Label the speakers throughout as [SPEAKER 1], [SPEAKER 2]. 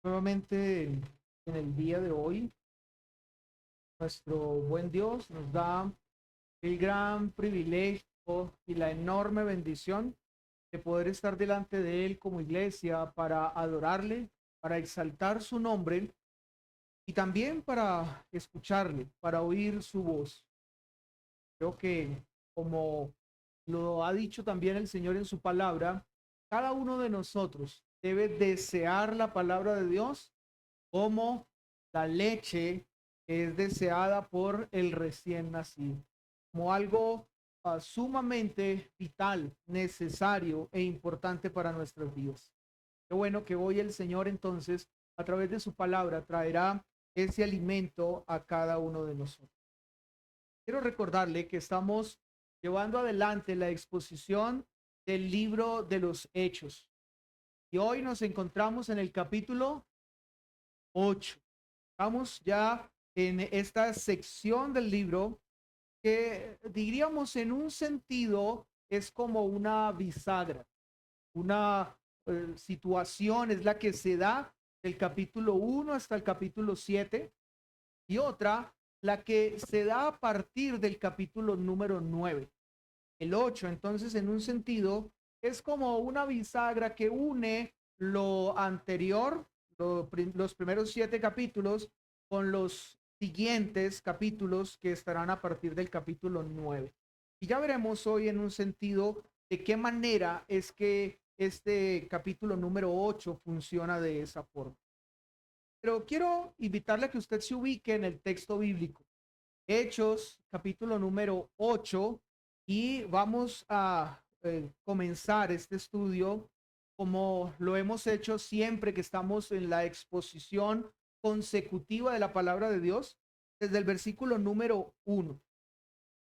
[SPEAKER 1] Nuevamente en el día de hoy, nuestro buen Dios nos da el gran privilegio y la enorme bendición de poder estar delante de Él como iglesia para adorarle, para exaltar su nombre y también para escucharle, para oír su voz. Creo que como lo ha dicho también el Señor en su palabra, cada uno de nosotros debe desear la palabra de Dios como la leche es deseada por el recién nacido, como algo sumamente vital, necesario e importante para nuestros días. Qué bueno que hoy el Señor entonces, a través de su palabra, traerá ese alimento a cada uno de nosotros. Quiero recordarle que estamos llevando adelante la exposición del libro de los Hechos y hoy nos encontramos en el capítulo 8. Estamos ya en esta sección del libro que diríamos en un sentido es como una bisagra, una situación es la que se da del capítulo 1 hasta el capítulo 7 y otra la que se da a partir del capítulo número 9. El 8 entonces en un sentido es como una bisagra que une lo anterior, los primeros 7 capítulos, con los siguientes capítulos que estarán a partir del capítulo 9. Y ya veremos hoy en un sentido de qué manera es que este capítulo número 8 funciona de esa forma. Pero quiero invitarle a que usted se ubique en el texto bíblico. Hechos, capítulo número 8, y vamos a comenzar este estudio como lo hemos hecho siempre que estamos en la exposición consecutiva de la palabra de Dios, desde el versículo número 1.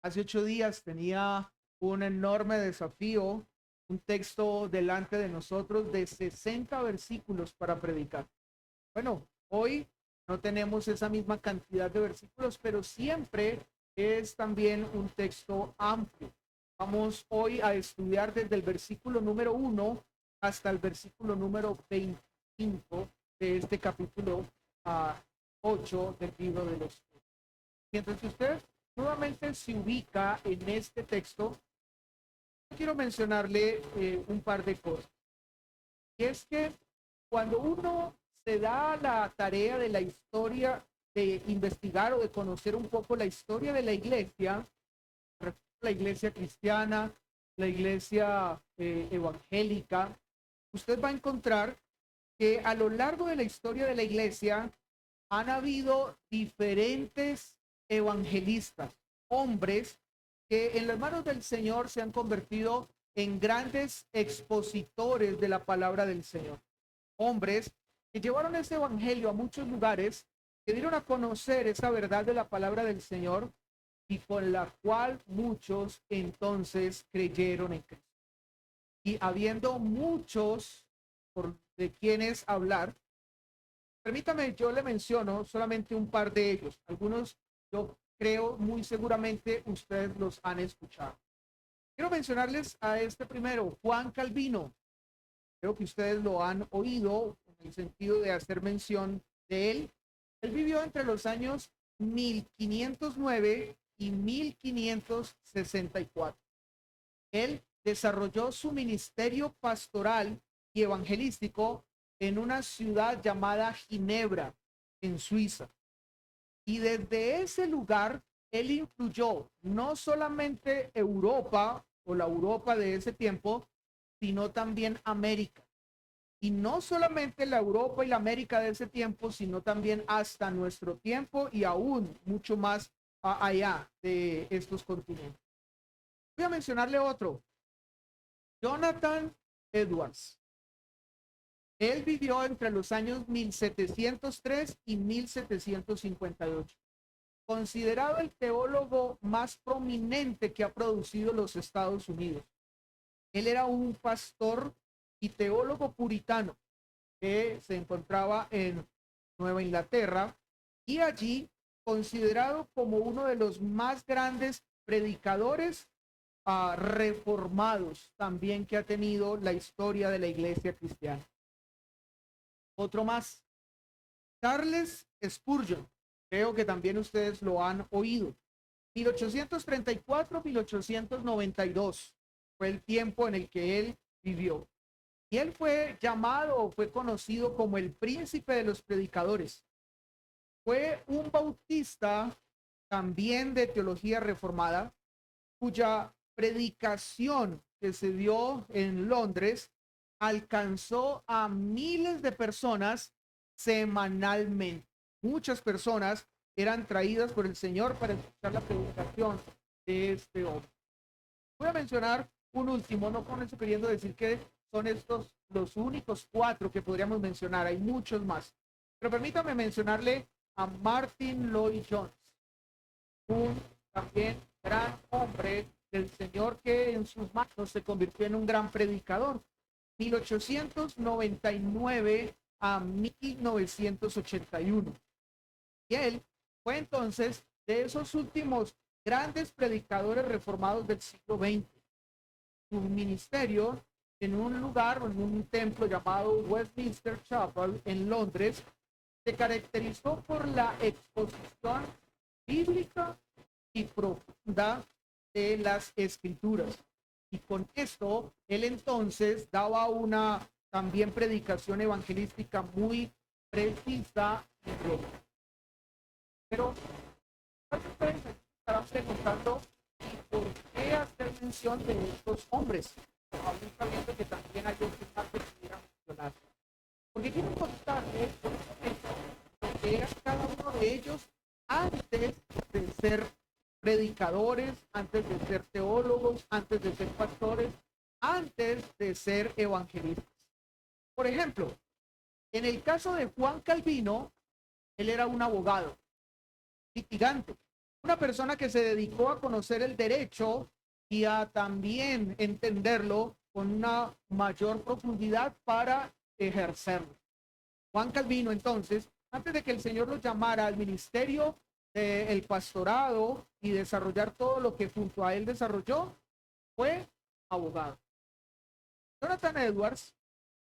[SPEAKER 1] Hace 8 días tenía un enorme desafío, un texto delante de nosotros de 60 versículos para predicar. Bueno, hoy no tenemos esa misma cantidad de versículos, pero siempre es también un texto amplio. Vamos hoy a estudiar desde el versículo número 1 hasta el versículo número 25 de este capítulo 8 del libro de los. Mientras que usted nuevamente se ubica en este texto, quiero mencionarle un par de cosas. Y es que cuando uno se da la tarea de la historia, de investigar o de conocer un poco la historia de la iglesia cristiana, la iglesia evangélica, usted va a encontrar que a lo largo de la historia de la iglesia han habido diferentes evangelistas, hombres que en las manos del Señor se han convertido en grandes expositores de la palabra del Señor. Hombres que llevaron ese evangelio a muchos lugares, que dieron a conocer esa verdad de la palabra del Señor y con la cual muchos entonces creyeron en Cristo. Y habiendo muchos por de quienes hablar, permítame, yo le menciono solamente un par de ellos. Algunos yo creo muy seguramente ustedes los han escuchado. Quiero mencionarles a este primero, Juan Calvino. Creo que ustedes lo han oído en el sentido de hacer mención de él. Él vivió entre los años 1509 y 1564. Él desarrolló su ministerio pastoral y evangelístico en una ciudad llamada Ginebra, en Suiza. Y desde ese lugar, él incluyó no solamente Europa o la Europa de ese tiempo, sino también América. Y no solamente la Europa y la América de ese tiempo, sino también hasta nuestro tiempo y aún mucho más allá de estos continentes. Voy a mencionarle otro, Jonathan Edwards. Él vivió entre los años 1703 y 1758. Considerado el teólogo más prominente que ha producido los Estados Unidos. Él era un pastor y teólogo puritano que se encontraba en Nueva Inglaterra y allí considerado como uno de los más grandes predicadores reformados también que ha tenido la historia de la iglesia cristiana. Otro más, Charles Spurgeon, creo que también ustedes lo han oído. 1834-1892 fue el tiempo en el que él vivió. Y él fue llamado o fue conocido como el príncipe de los predicadores. Fue un bautista también de teología reformada, cuya predicación que se dio en Londres alcanzó a miles de personas semanalmente. Muchas personas eran traídas por el Señor para escuchar la predicación de este hombre. Voy a mencionar un último, no con eso queriendo decir que son estos los únicos cuatro que podríamos mencionar, hay muchos más. Pero permítame mencionarle a Martin Lloyd Jones, un también gran hombre del Señor que en sus manos se convirtió en un gran predicador. 1899 a 1981. Y él fue entonces de esos últimos grandes predicadores reformados del siglo XX. Su ministerio en un lugar, en un templo llamado Westminster Chapel en Londres, se caracterizó por la exposición bíblica y profunda de las escrituras. Y con esto, él entonces daba una también predicación evangelística muy precisa y propia. Pero ustedes estarán preguntando, ¿y por qué hacer mención de estos hombres? Aún sabiendo que también hay otros más que pudieran mencionar. Porque quiero contarles lo que era cada uno de ellos antes de ser predicadores, antes de ser teólogos, antes de ser pastores, antes de ser evangelistas. Por ejemplo, en el caso de Juan Calvino, él era un abogado, litigante, una persona que se dedicó a conocer el derecho y a también entenderlo con una mayor profundidad para ejercerlo. Juan Calvino, entonces, antes de que el Señor lo llamara al ministerio del pastorado y desarrollar todo lo que junto a él desarrolló, fue abogado. Jonathan Edwards,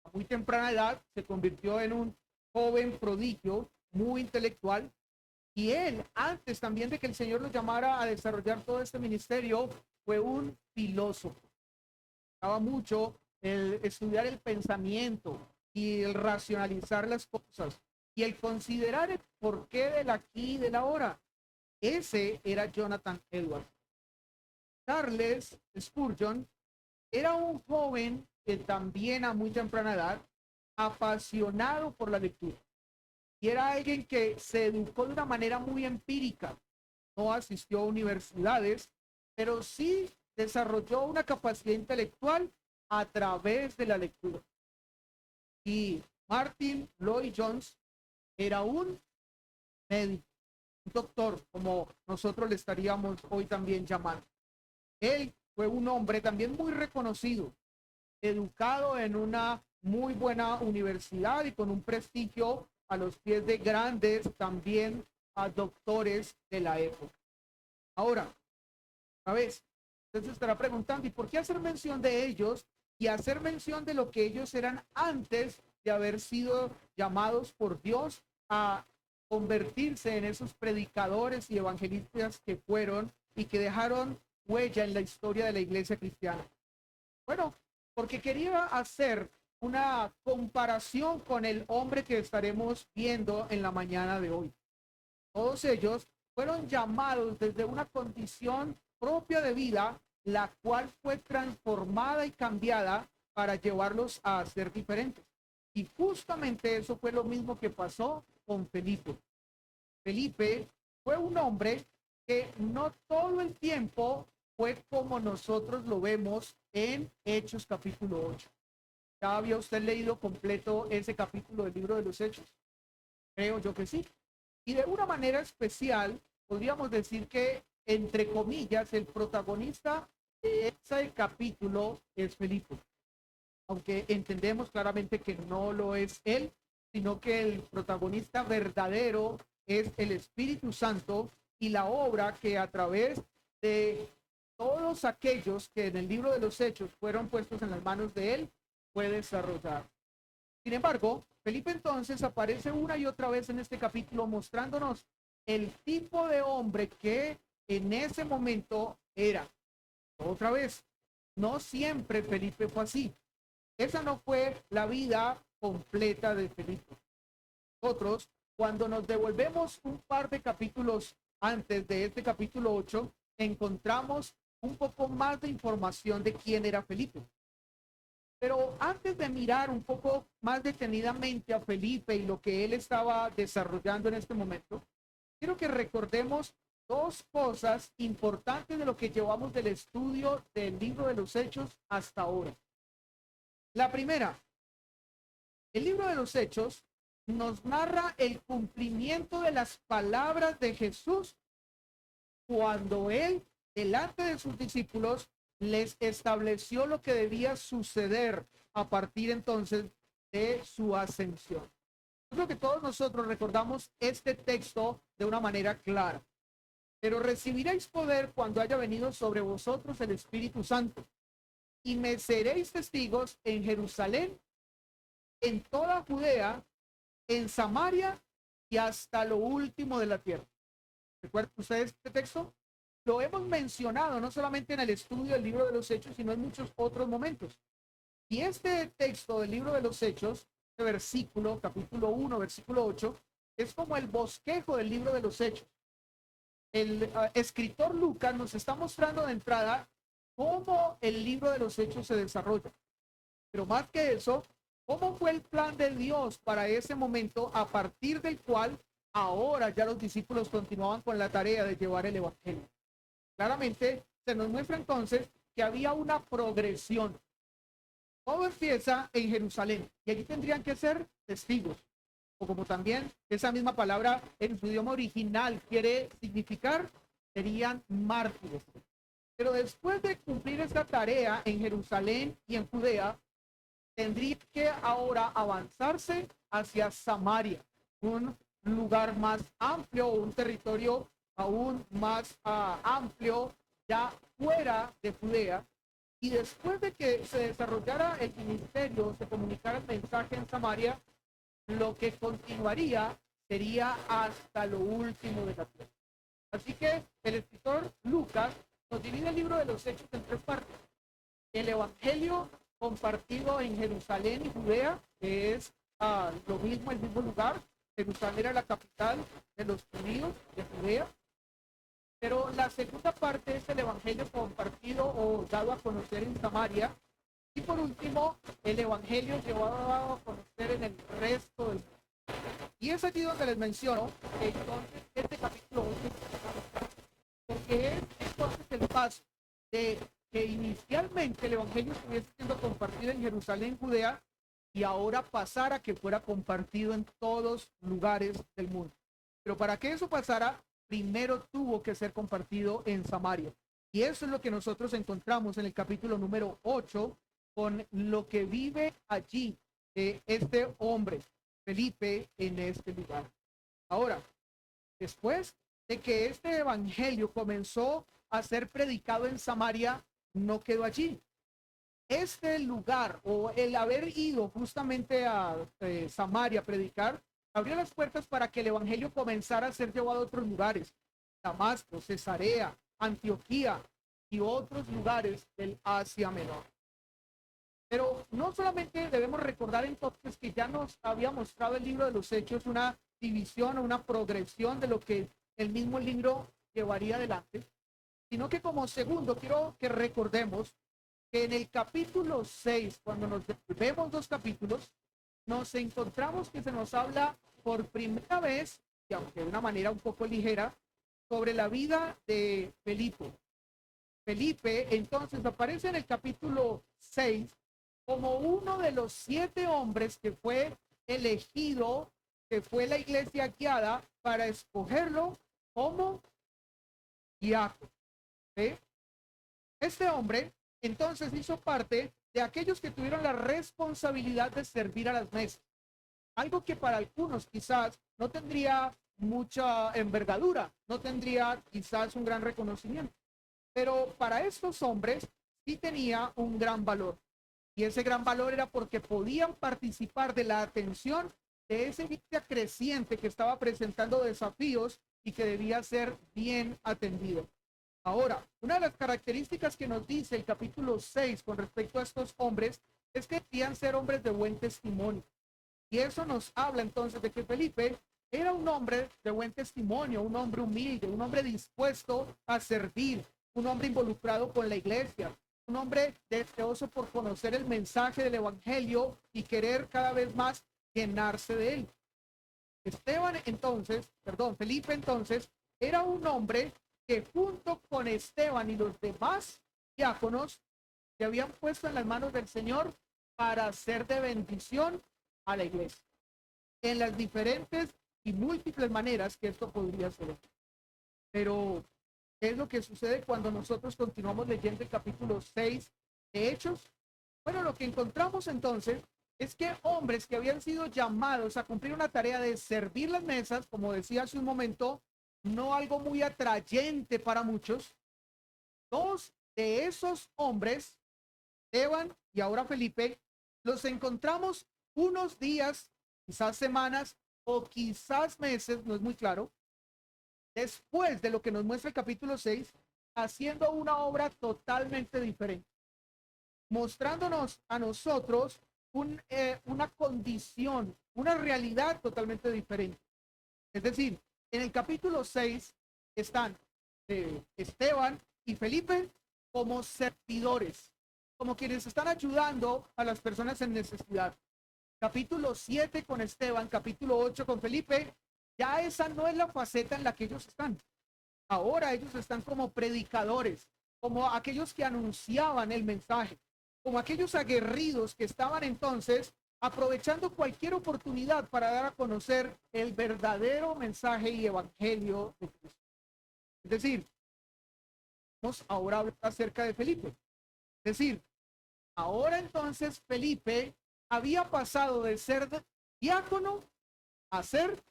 [SPEAKER 1] a muy temprana edad, se convirtió en un joven prodigio, muy intelectual, y él, antes también de que el Señor lo llamara a desarrollar todo este ministerio, fue un filósofo. Estaba mucho el estudiar el pensamiento y el racionalizar las cosas y el considerar el porqué del aquí y del ahora. Ese era Jonathan Edwards. Charles Spurgeon era un joven que también a muy temprana edad, apasionado por la lectura. Y era alguien que se educó de una manera muy empírica. No asistió a universidades, pero sí desarrolló una capacidad intelectual a través de la lectura. Y Martin Lloyd Jones era un médico, un doctor, como nosotros le estaríamos hoy también llamando. Él fue un hombre también muy reconocido, educado en una muy buena universidad y con un prestigio a los pies de grandes también a doctores de la época. Ahora, a ver, usted se estará preguntando, ¿y por qué hacer mención de ellos y hacer mención de lo que ellos eran antes de haber sido llamados por Dios a convertirse en esos predicadores y evangelistas que fueron y que dejaron huella en la historia de la iglesia cristiana? Bueno, porque quería hacer una comparación con el hombre que estaremos viendo en la mañana de hoy. Todos ellos fueron llamados desde una condición propia de vida, la cual fue transformada y cambiada para llevarlos a ser diferentes. Y justamente eso fue lo mismo que pasó con Felipe. Felipe fue un hombre que no todo el tiempo fue como nosotros lo vemos en Hechos capítulo 8. ¿Ya había usted leído completo ese capítulo del libro de los Hechos? Creo yo que sí. Y de una manera especial, podríamos decir que, entre comillas, el protagonista de ese capítulo es Felipe. Aunque entendemos claramente que no lo es él, sino que el protagonista verdadero es el Espíritu Santo y la obra que a través de todos aquellos que en el libro de los Hechos fueron puestos en las manos de él, fue desarrollar. Sin embargo, Felipe entonces aparece una y otra vez en este capítulo mostrándonos el tipo de hombre que en ese momento era. Otra vez, no siempre Felipe fue así. Esa no fue la vida completa de Felipe. Nosotros, cuando nos devolvemos un par de capítulos antes de este capítulo 8, encontramos un poco más de información de quién era Felipe. Pero antes de mirar un poco más detenidamente a Felipe y lo que él estaba desarrollando en este momento, quiero que recordemos dos cosas importantes de lo que llevamos del estudio del libro de los Hechos hasta ahora. La primera, el libro de los Hechos nos narra el cumplimiento de las palabras de Jesús cuando él, delante de sus discípulos, les estableció lo que debía suceder a partir entonces de su ascensión. Yo creo que todos nosotros recordamos este texto de una manera clara. Pero recibiréis poder cuando haya venido sobre vosotros el Espíritu Santo, y me seréis testigos en Jerusalén, en toda Judea, en Samaria y hasta lo último de la tierra. ¿Recuerdan ustedes este texto? Lo hemos mencionado no solamente en el estudio del libro de los Hechos, sino en muchos otros momentos. Y este texto del libro de los Hechos, este versículo, capítulo 1, versículo 8, es como el bosquejo del libro de los Hechos. El escritor Lucas nos está mostrando de entrada cómo el libro de los Hechos se desarrolla. Pero más que eso, cómo fue el plan de Dios para ese momento a partir del cual ahora ya los discípulos continuaban con la tarea de llevar el evangelio. Claramente se nos muestra entonces que había una progresión. Todo empieza en Jerusalén y allí tendrían que ser testigos. O como también esa misma palabra en su idioma original quiere significar, serían mártires. Pero después de cumplir esta tarea en Jerusalén y en Judea, tendría que ahora avanzarse hacia Samaria, un lugar más amplio, un territorio aún más amplio, ya fuera de Judea. Y después de que se desarrollara el ministerio, se comunicara el mensaje en Samaria, lo que continuaría sería hasta lo último de la tierra. Así que el escritor Lucas nos divide el libro de los Hechos en tres partes. El evangelio compartido en Jerusalén y Judea, que es lo mismo, el mismo lugar. Jerusalén era la capital de los judíos de Judea. Pero la segunda parte es el evangelio compartido o dado a conocer en Samaria. Y por último, el evangelio llevado a conocer en el resto del mundo. Y es allí donde les menciono que entonces este capítulo 8, porque es entonces el paso de que inicialmente el evangelio estuviese siendo compartido en Jerusalén, Judea, y ahora pasara que fuera compartido en todos lugares del mundo. Pero para que eso pasara, primero tuvo que ser compartido en Samaria. Y eso es lo que nosotros encontramos en el capítulo número 8, con lo que vive allí este hombre, Felipe, en este lugar. Ahora, después de que este evangelio comenzó a ser predicado en Samaria, no quedó allí. Este lugar o el haber ido justamente a Samaria a predicar, abrió las puertas para que el evangelio comenzara a ser llevado a otros lugares. Damasco, Cesarea, Antioquía y otros lugares del Asia Menor. Pero no solamente debemos recordar entonces que ya nos había mostrado el libro de los Hechos una división o una progresión de lo que el mismo libro llevaría adelante, sino que como segundo quiero que recordemos que en el capítulo 6, cuando nos vemos dos capítulos, nos encontramos que se nos habla por primera vez, y aunque de una manera un poco ligera, sobre la vida de Felipe. Felipe entonces aparece en el capítulo 6 como uno de los 7 hombres que fue elegido, que fue la iglesia guiada para escogerlo como diácono. ¿Sí? Este hombre entonces hizo parte de aquellos que tuvieron la responsabilidad de servir a las mesas. Algo que para algunos quizás no tendría mucha envergadura, no tendría quizás un gran reconocimiento, pero para estos hombres sí tenía un gran valor. Y ese gran valor era porque podían participar de la atención de esa iglesia creciente que estaba presentando desafíos y que debía ser bien atendido. Ahora, una de las características que nos dice el capítulo 6 con respecto a estos hombres es que debían ser hombres de buen testimonio. Y eso nos habla entonces de que Felipe era un hombre de buen testimonio, un hombre humilde, un hombre dispuesto a servir, un hombre involucrado con la iglesia, un hombre deseoso por conocer el mensaje del evangelio y querer cada vez más llenarse de él. Felipe entonces era un hombre que junto con Esteban y los demás diáconos se habían puesto en las manos del Señor para ser de bendición a la iglesia en las diferentes y múltiples maneras que esto podría ser. Pero, ¿qué es lo que sucede cuando nosotros continuamos leyendo el capítulo 6 de Hechos? Bueno, lo que encontramos entonces es que hombres que habían sido llamados a cumplir una tarea de servir las mesas, como decía hace un momento, no algo muy atrayente para muchos, dos de esos hombres, Esteban y ahora Felipe, los encontramos unos días, quizás semanas o quizás meses, no es muy claro, después de lo que nos muestra el capítulo 6, haciendo una obra totalmente diferente, mostrándonos a nosotros una condición, una realidad totalmente diferente. Es decir, en el capítulo 6 están Esteban y Felipe como servidores, como quienes están ayudando a las personas en necesidad. Capítulo 7 con Esteban, capítulo 8 con Felipe, ya esa no es la faceta en la que ellos están. Ahora ellos están como predicadores, como aquellos que anunciaban el mensaje, como aquellos aguerridos que estaban entonces aprovechando cualquier oportunidad para dar a conocer el verdadero mensaje y evangelio de Cristo. Es decir, vamos ahora a hablar acerca de Felipe. Es decir, ahora entonces Felipe había pasado de ser diácono a ser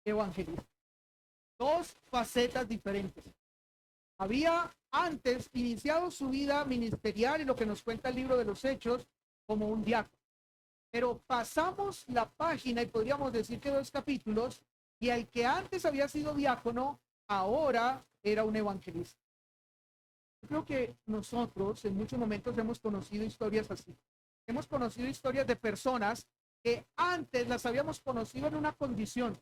[SPEAKER 1] evangelista. Dos facetas diferentes. Había antes iniciado su vida ministerial y lo que nos cuenta el libro de los Hechos como un diácono. Pero pasamos la página y podríamos decir que 2 capítulos y el que antes había sido diácono ahora era un evangelista. Yo creo que nosotros en muchos momentos hemos conocido historias así. Hemos conocido historias de personas que antes las habíamos conocido en una condición.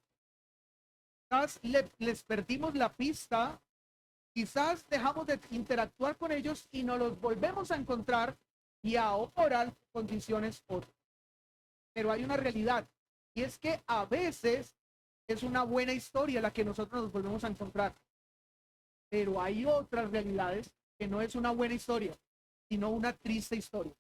[SPEAKER 1] Quizás les perdimos la pista, quizás dejamos de interactuar con ellos y nos los volvemos a encontrar y ahora condiciones otras. Pero hay una realidad y es que a veces es una buena historia la que nosotros nos volvemos a encontrar. Pero hay otras realidades que no es una buena historia, sino una triste historia.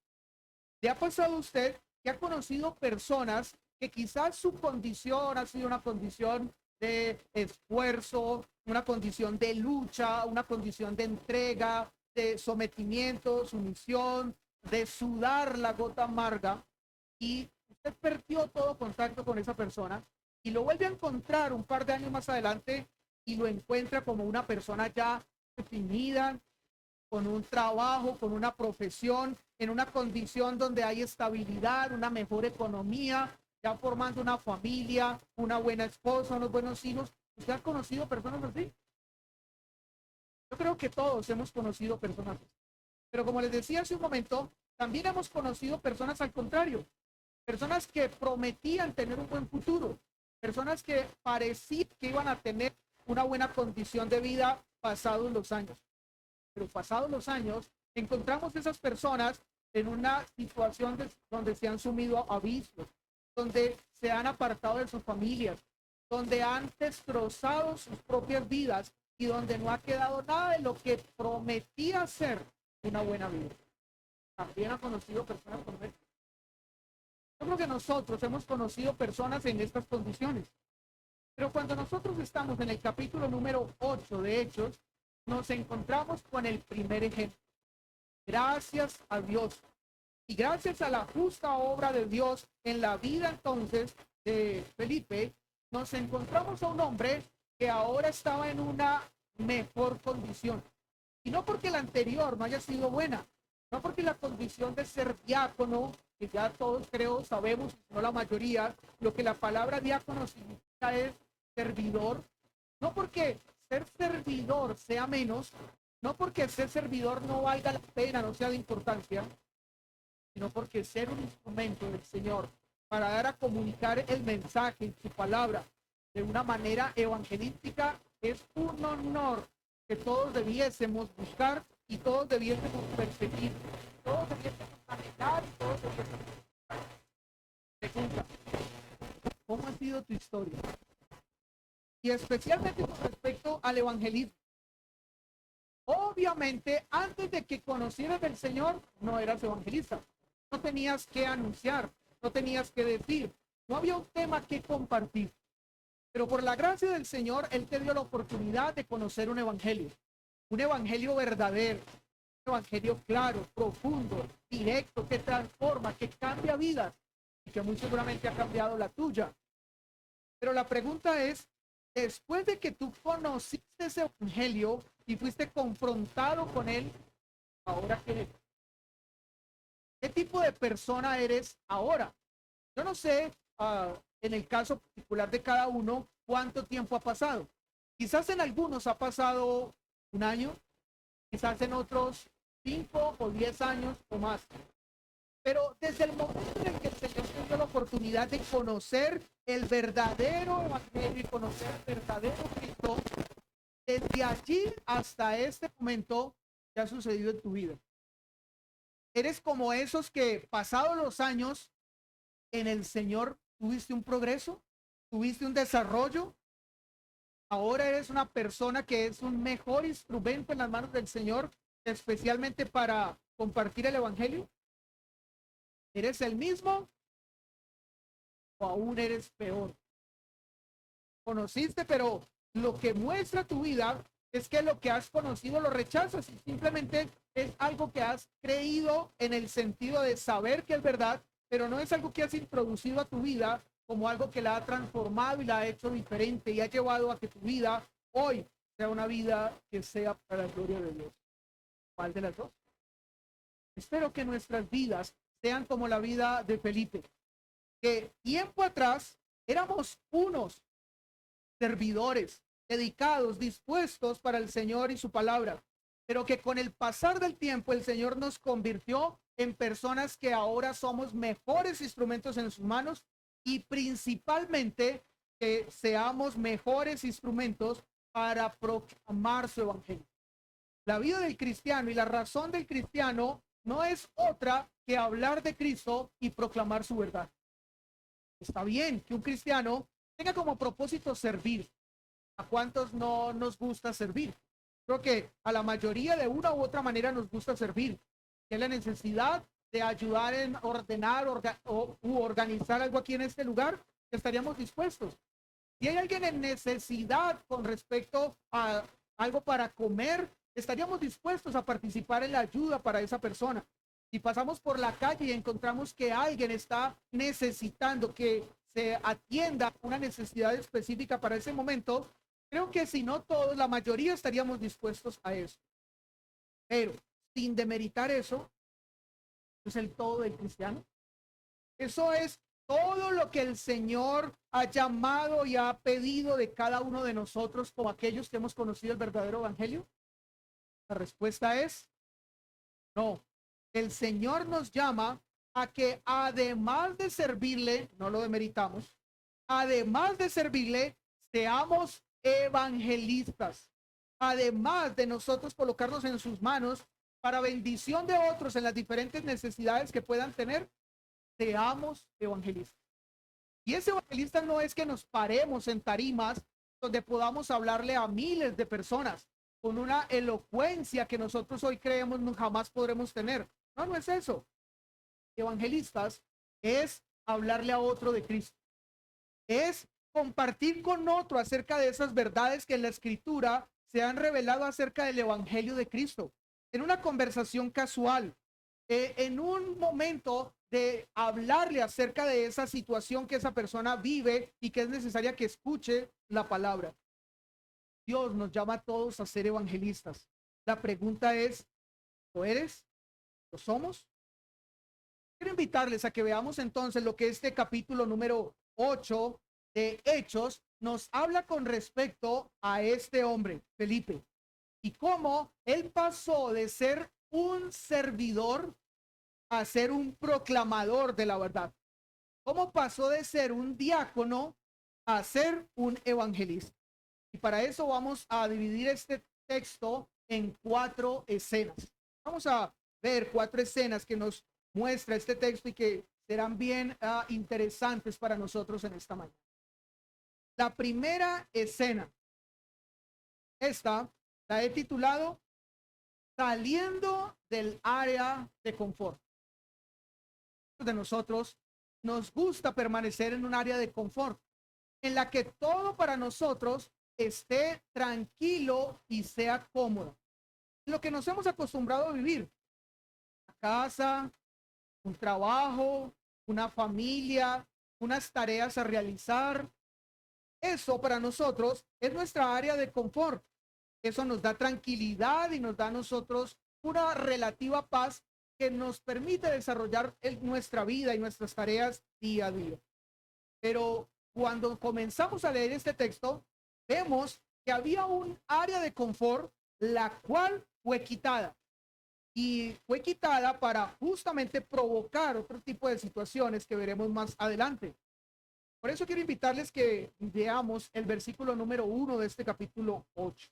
[SPEAKER 1] ¿Le ha pasado a usted que ha conocido personas que quizás su condición ha sido una condición de esfuerzo, una condición de lucha, una condición de entrega, de sometimiento, sumisión, de sudar la gota amarga, y usted perdió todo contacto con esa persona y lo vuelve a encontrar un par de años más adelante y lo encuentra como una persona ya definida, con un trabajo, con una profesión, en una condición donde hay estabilidad, una mejor economía, ya formando una familia, una buena esposa, unos buenos hijos? ¿Usted ha conocido personas así? Yo creo que todos hemos conocido personas así. Pero como les decía hace un momento, también hemos conocido personas al contrario, personas que prometían tener un buen futuro, personas que parecían que iban a tener una buena condición de vida pasados los años. Pero pasados los años, encontramos esas personas en una situación donde se han sumido a abismos, donde se han apartado de sus familias, donde han destrozado sus propias vidas y donde no ha quedado nada de lo que prometía ser una buena vida. También ha conocido personas como estas. Yo creo que nosotros hemos conocido personas en estas condiciones. Pero cuando nosotros estamos en el capítulo número 8 de Hechos, nos encontramos con el primer ejemplo. Gracias a Dios y gracias a la justa obra de Dios en la vida entonces de Felipe, nos encontramos a un hombre que ahora estaba en una mejor condición. Y no porque la anterior no haya sido buena, No porque la condición de ser diácono, que ya todos creo sabemos, no la mayoría, lo que la palabra diácono significa es servidor. No porque ser servidor sea menos, no porque ser servidor no valga la pena, no sea de importancia, sino porque ser un instrumento del Señor para dar a comunicar el mensaje en su palabra de una manera evangelística es un honor que todos debiésemos buscar y todos debiésemos perseguir, todos debiésemos anhelar y todos debiésemos preguntar, ¿cómo ha sido tu historia? Y especialmente con respecto al evangelismo. Obviamente, antes de que conocieras del Señor, no eras evangelista. No tenías que anunciar, no tenías que decir, no había un tema que compartir. Pero por la gracia del Señor, Él te dio la oportunidad de conocer un evangelio verdadero, un evangelio claro, profundo, directo, que transforma, que cambia vidas y que muy seguramente ha cambiado la tuya. Pero la pregunta es, después de que tú conociste ese evangelio y fuiste confrontado con él, ¿ahora qué eres? ¿Qué tipo de persona eres ahora? Yo no sé, en el caso particular de cada uno, cuánto tiempo ha pasado. Quizás en algunos ha pasado un año, quizás en otros 5 o 10 años o más. Pero desde el momento en el que el Señor te dio la oportunidad de conocer el verdadero evangelio y conocer el verdadero Cristo, desde allí hasta este momento, ¿qué ha sucedido en tu vida? Eres como esos que pasados los años en el Señor tuviste un progreso, tuviste un desarrollo. Ahora eres una persona que es un mejor instrumento en las manos del Señor, especialmente para compartir el evangelio. ¿Eres el mismo o aún eres peor? Conociste, pero lo que muestra tu vida es que lo que has conocido lo rechazas y simplemente es algo que has creído en el sentido de saber que es verdad, pero no es algo que has introducido a tu vida como algo que la ha transformado y la ha hecho diferente y ha llevado a que tu vida hoy sea una vida que sea para la gloria de Dios. ¿Cuál de las dos? Espero que nuestras vidas sean como la vida de Felipe, que tiempo atrás éramos unos servidores, dedicados, dispuestos para el Señor y su palabra, pero que con el pasar del tiempo el Señor nos convirtió en personas que ahora somos mejores instrumentos en sus manos y principalmente que seamos mejores instrumentos para proclamar su evangelio. La vida del cristiano y la razón del cristiano no es otra que hablar de Cristo y proclamar su verdad. Está bien que un cristiano tenga como propósito servir. ¿A cuántos no nos gusta servir? Creo que a la mayoría de una u otra manera nos gusta servir. Que la necesidad de ayudar en ordenar u organizar algo aquí en este lugar, estaríamos dispuestos. Si hay alguien en necesidad con respecto a algo para comer, estaríamos dispuestos a participar en la ayuda para esa persona. Si pasamos por la calle y encontramos que alguien está necesitando que se atienda una necesidad específica para ese momento, creo que si no todos, la mayoría estaríamos dispuestos a eso. Pero sin demeritar eso, es el todo del cristiano. Eso es todo lo que el Señor ha llamado y ha pedido de cada uno de nosotros como aquellos que hemos conocido el verdadero evangelio. La respuesta es no. El Señor nos llama a que además de servirle, no lo demeritamos, además de servirle, seamos evangelistas. Además de nosotros colocarnos en sus manos para bendición de otros en las diferentes necesidades que puedan tener, seamos evangelistas. Y ese evangelista no es que nos paremos en tarimas donde podamos hablarle a miles de personas con una elocuencia que nosotros hoy creemos no jamás podremos tener. No, no es eso. Evangelistas es hablarle a otro de Cristo. Es compartir con otro acerca de esas verdades que en la escritura se han revelado acerca del evangelio de Cristo. En una conversación casual, en un momento de hablarle acerca de esa situación que esa persona vive y que es necesaria que escuche la palabra. Dios nos llama a todos a ser evangelistas. La pregunta es, ¿lo eres? ¿Lo somos? Quiero invitarles a que veamos entonces lo que este capítulo número 8 de Hechos nos habla con respecto a este hombre, Felipe, y cómo él pasó de ser un servidor a ser un proclamador de la verdad. Cómo pasó de ser un diácono a ser un evangelista. Y para eso vamos a dividir este texto en 4 escenas. Vamos a ver 4 escenas que nos muestra este texto y que serán bien interesantes para nosotros en esta mañana. La primera escena, esta la he titulado Saliendo del área de confort. De nosotros nos gusta permanecer en un área de confort, en la que todo para nosotros esté tranquilo y sea cómodo. Lo que nos hemos acostumbrado a vivir. Una casa, un trabajo, una familia, unas tareas a realizar. Eso para nosotros es nuestra área de confort. Eso nos da tranquilidad y nos da a nosotros una relativa paz que nos permite desarrollar nuestra vida y nuestras tareas día a día. Pero cuando comenzamos a leer este texto, vemos que había un área de confort, la cual fue quitada. Y fue quitada para justamente provocar otro tipo de situaciones que veremos más adelante. Por eso quiero invitarles que veamos el versículo número 1 de este capítulo 8.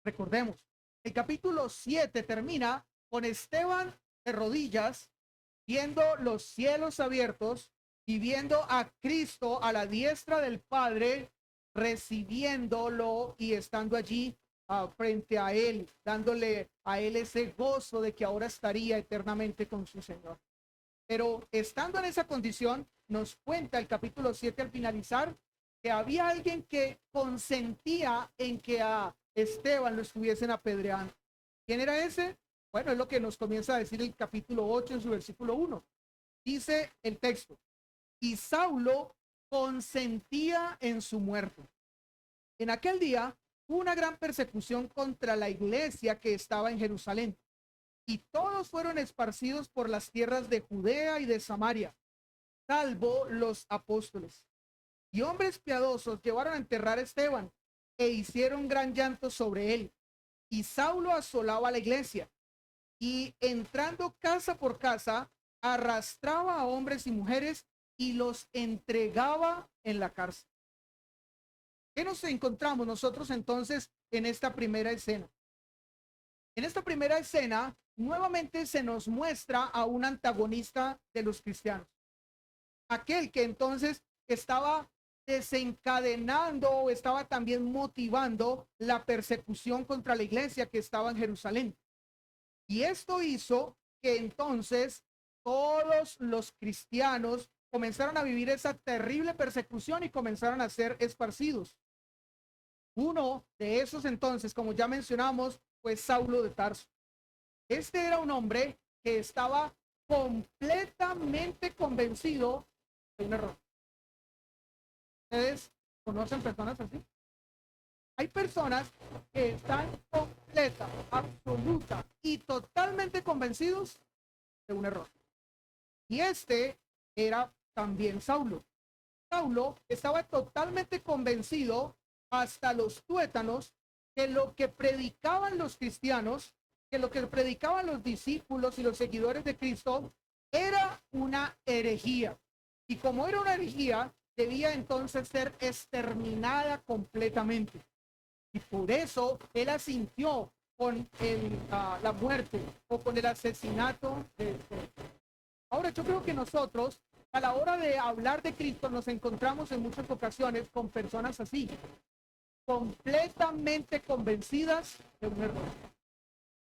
[SPEAKER 1] Recordemos, el capítulo 7 termina con Esteban de rodillas, viendo los cielos abiertos y viendo a Cristo a la diestra del Padre, recibiéndolo y estando allí frente a él, dándole a él ese gozo de que ahora estaría eternamente con su Señor. Pero estando en esa condición, nos cuenta el capítulo 7 al finalizar que había alguien que consentía en que a Esteban lo estuviesen apedreando. ¿Quién era ese? Bueno, es lo que nos comienza a decir el capítulo 8 en su versículo 1. Dice el texto, y Saulo consentía en su muerte. En aquel día hubo una gran persecución contra la iglesia que estaba en Jerusalén, y todos fueron esparcidos por las tierras de Judea y de Samaria, salvo los apóstoles. Y hombres piadosos llevaron a enterrar a Esteban e hicieron gran llanto sobre él. Y Saulo asolaba a la iglesia y entrando casa por casa, arrastraba a hombres y mujeres y los entregaba en la cárcel. ¿Qué nos encontramos nosotros entonces en esta primera escena? En esta primera escena, nuevamente se nos muestra a un antagonista de los cristianos. Aquel que entonces estaba desencadenando o estaba también motivando la persecución contra la iglesia que estaba en Jerusalén. Y esto hizo que entonces todos los cristianos comenzaron a vivir esa terrible persecución y comenzaron a ser esparcidos. Uno de esos entonces, como ya mencionamos, fue Saulo de Tarso. Este era un hombre que estaba completamente convencido de un error. ¿Ustedes conocen personas así? Hay personas que están completa, absoluta y totalmente convencidos de un error. Y este era también Saulo. Saulo estaba totalmente convencido hasta los tuétanos que lo que predicaban los cristianos, que lo que predicaban los discípulos y los seguidores de Cristo era una herejía. Y como era una herejía, debía entonces ser exterminada completamente. Y por eso él asintió con la muerte o con el asesinato de Cristo. Ahora, yo creo que nosotros, a la hora de hablar de Cristo, nos encontramos en muchas ocasiones con personas así, completamente convencidas de un error.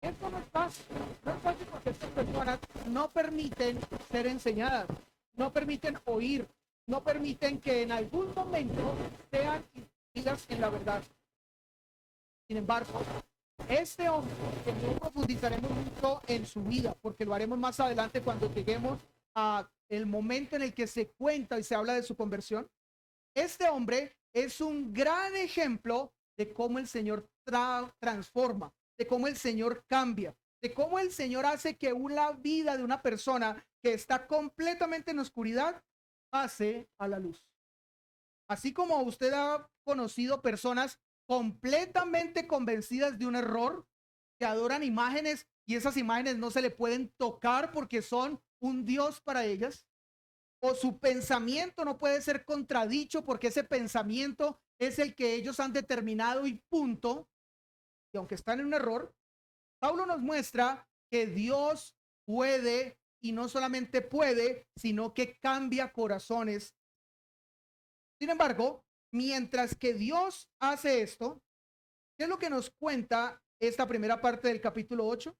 [SPEAKER 1] Esto no es fácil. No es fácil porque estas personas no permiten ser enseñadas, no permiten oír, no permiten que en algún momento sean instruidas en la verdad. Sin embargo, este hombre, que no profundizaremos mucho en su vida, porque lo haremos más adelante cuando lleguemos a el momento en el que se cuenta y se habla de su conversión. Este hombre es un gran ejemplo de cómo el Señor transforma, de cómo el Señor cambia, de cómo el Señor hace que una vida de una persona que está completamente en oscuridad pase a la luz. Así como usted ha conocido personas completamente convencidas de un error, que adoran imágenes y esas imágenes no se le pueden tocar porque son un Dios para ellas, o su pensamiento no puede ser contradicho porque ese pensamiento es el que ellos han determinado y punto. Y aunque están en un error, Pablo nos muestra que Dios puede, y no solamente puede, sino que cambia corazones. Sin embargo, mientras que Dios hace esto, ¿qué es lo que nos cuenta esta primera parte del capítulo 8?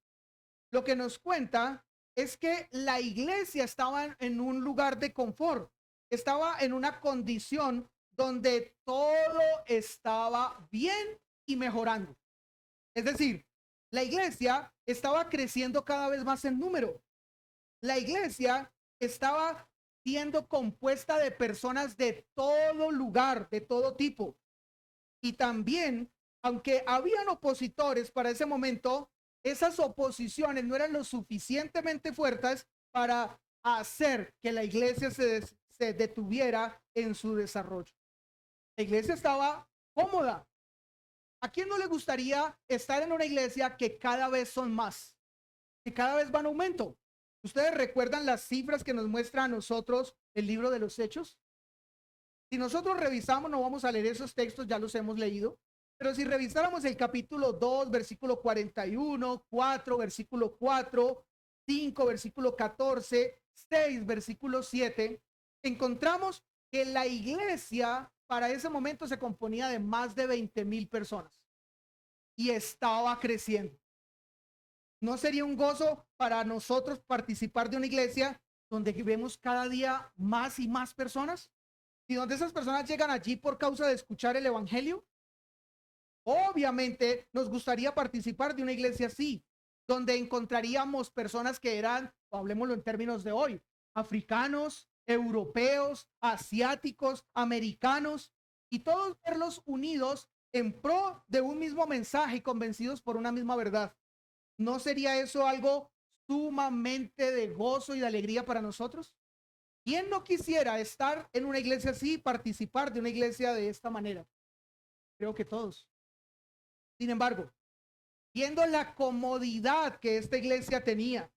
[SPEAKER 1] Lo que nos cuenta es que la iglesia estaba en un lugar de confort, estaba en una condición donde todo estaba bien y mejorando. Es decir, la iglesia estaba creciendo cada vez más en número. La iglesia estaba siendo compuesta de personas de todo lugar, de todo tipo. Y también, aunque habían opositores para ese momento, esas oposiciones no eran lo suficientemente fuertes para hacer que la iglesia se detuviera en su desarrollo. La iglesia estaba cómoda. ¿A quién no le gustaría estar en una iglesia que cada vez son más, que cada vez van a aumento? ¿Ustedes recuerdan las cifras que nos muestra a nosotros el libro de los Hechos? Si nosotros revisamos, no vamos a leer esos textos, ya los hemos leído, pero si revisáramos el capítulo 2, versículo 41, 4, versículo 4, 5, versículo 14, 6, versículo 7, encontramos que la iglesia para ese momento se componía de más de 20,000 personas y estaba creciendo. ¿No sería un gozo para nosotros participar de una iglesia donde vemos cada día más y más personas? Y donde esas personas llegan allí por causa de escuchar el evangelio. Obviamente nos gustaría participar de una iglesia así, donde encontraríamos personas que eran, hablemoslo en términos de hoy, africanos, europeos, asiáticos, americanos, y todos verlos unidos en pro de un mismo mensaje y convencidos por una misma verdad. ¿No sería eso algo sumamente de gozo y de alegría para nosotros? ¿Quién no quisiera estar en una iglesia así, participar de una iglesia de esta manera? Creo que todos. Sin embargo, viendo la comodidad que esta iglesia tenía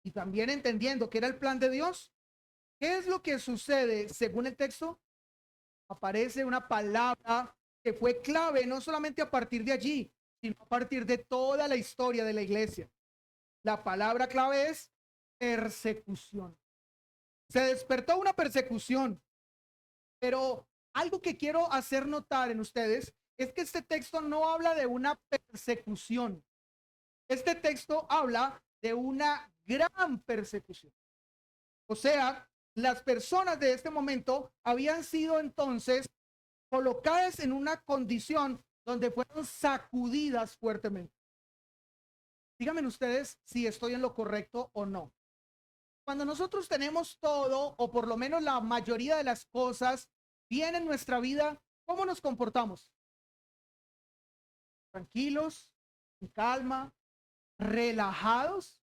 [SPEAKER 1] y también entendiendo que era el plan de Dios, ¿qué es lo que sucede según el texto? Aparece una palabra que fue clave no solamente a partir de allí, sino a partir de toda la historia de la iglesia. La palabra clave es persecución. Se despertó una persecución, pero algo que quiero hacer notar en ustedes es que este texto no habla de una persecución. Este texto habla de una gran persecución. O sea, las personas de este momento habían sido entonces colocadas en una condición donde fueron sacudidas fuertemente. Díganme ustedes si estoy en lo correcto o no. Cuando nosotros tenemos todo, o por lo menos la mayoría de las cosas bien en nuestra vida, ¿cómo nos comportamos? Tranquilos, en calma, relajados.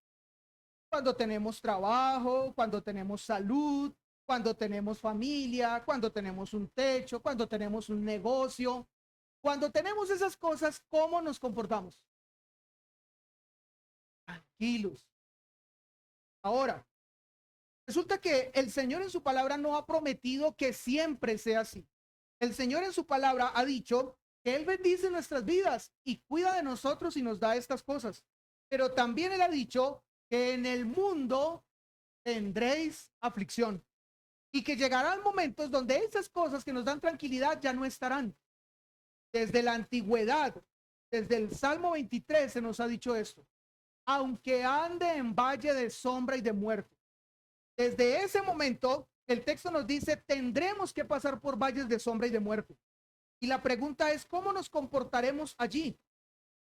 [SPEAKER 1] Cuando tenemos trabajo, cuando tenemos salud, cuando tenemos familia, cuando tenemos un techo, cuando tenemos un negocio, cuando tenemos esas cosas, ¿cómo nos comportamos? Tranquilos. Ahora, resulta que el Señor en su palabra no ha prometido que siempre sea así. El Señor en su palabra ha dicho que Él bendice nuestras vidas y cuida de nosotros y nos da estas cosas. Pero también Él ha dicho que en el mundo tendréis aflicción y que llegarán momentos donde esas cosas que nos dan tranquilidad ya no estarán. Desde la antigüedad, desde el Salmo 23 se nos ha dicho esto. Aunque ande en valle de sombra y de muerte. Desde ese momento, el texto nos dice, tendremos que pasar por valles de sombra y de muerte. Y la pregunta es, ¿cómo nos comportaremos allí?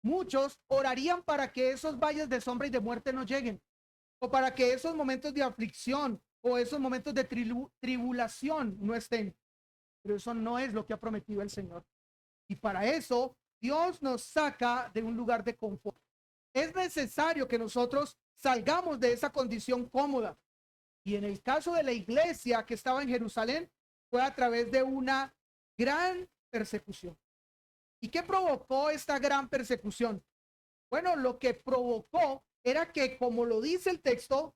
[SPEAKER 1] Muchos orarían para que esos valles de sombra y de muerte no lleguen, o para que esos momentos de aflicción o esos momentos de tribulación no estén. Pero eso no es lo que ha prometido el Señor. Y para eso, Dios nos saca de un lugar de confort. es necesario que nosotros salgamos de esa condición cómoda. Y en el caso de la iglesia que estaba en Jerusalén, fue a través de una gran persecución. ¿Y qué provocó esta gran persecución? Bueno, lo que provocó era que, como lo dice el texto,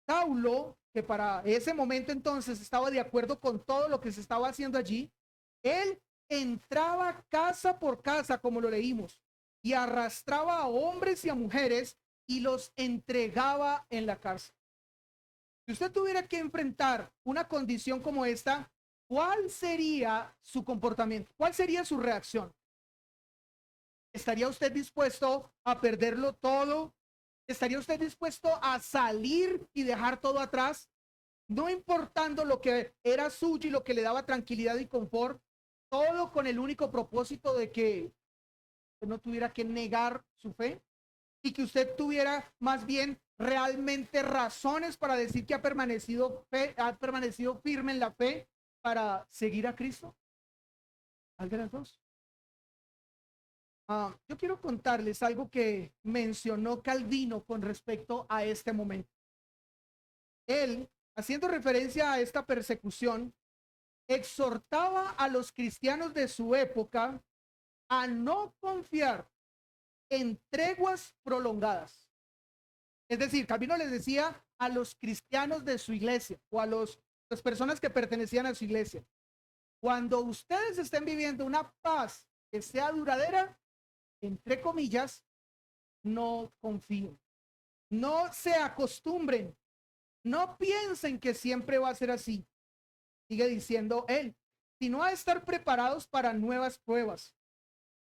[SPEAKER 1] Saulo, que para ese momento entonces estaba de acuerdo con todo lo que se estaba haciendo allí, él entraba casa por casa, como lo leímos, y arrastraba a hombres y a mujeres y los entregaba en la cárcel. Si usted tuviera que enfrentar una condición como esta, ¿cuál sería su comportamiento? ¿Cuál sería su reacción? ¿Estaría usted dispuesto a perderlo todo? ¿Estaría usted dispuesto a salir y dejar todo atrás? No importando lo que era suyo y lo que le daba tranquilidad y confort, todo con el único propósito de que no tuviera que negar su fe y que usted tuviera más bien realmente razones para decir que ha permanecido firme en la fe para seguir a Cristo. ¿Al de las dos? Yo quiero contarles algo que mencionó Calvino con respecto a este momento. Él, haciendo referencia a esta persecución, exhortaba a los cristianos de su época a no confiar en treguas prolongadas. Es decir, Calvino les decía a los cristianos de su iglesia o a las personas que pertenecían a su iglesia, cuando ustedes estén viviendo una paz que sea duradera, entre comillas, no confíen, no se acostumbren, no piensen que siempre va a ser así, sigue diciendo él, sino a estar preparados para nuevas pruebas.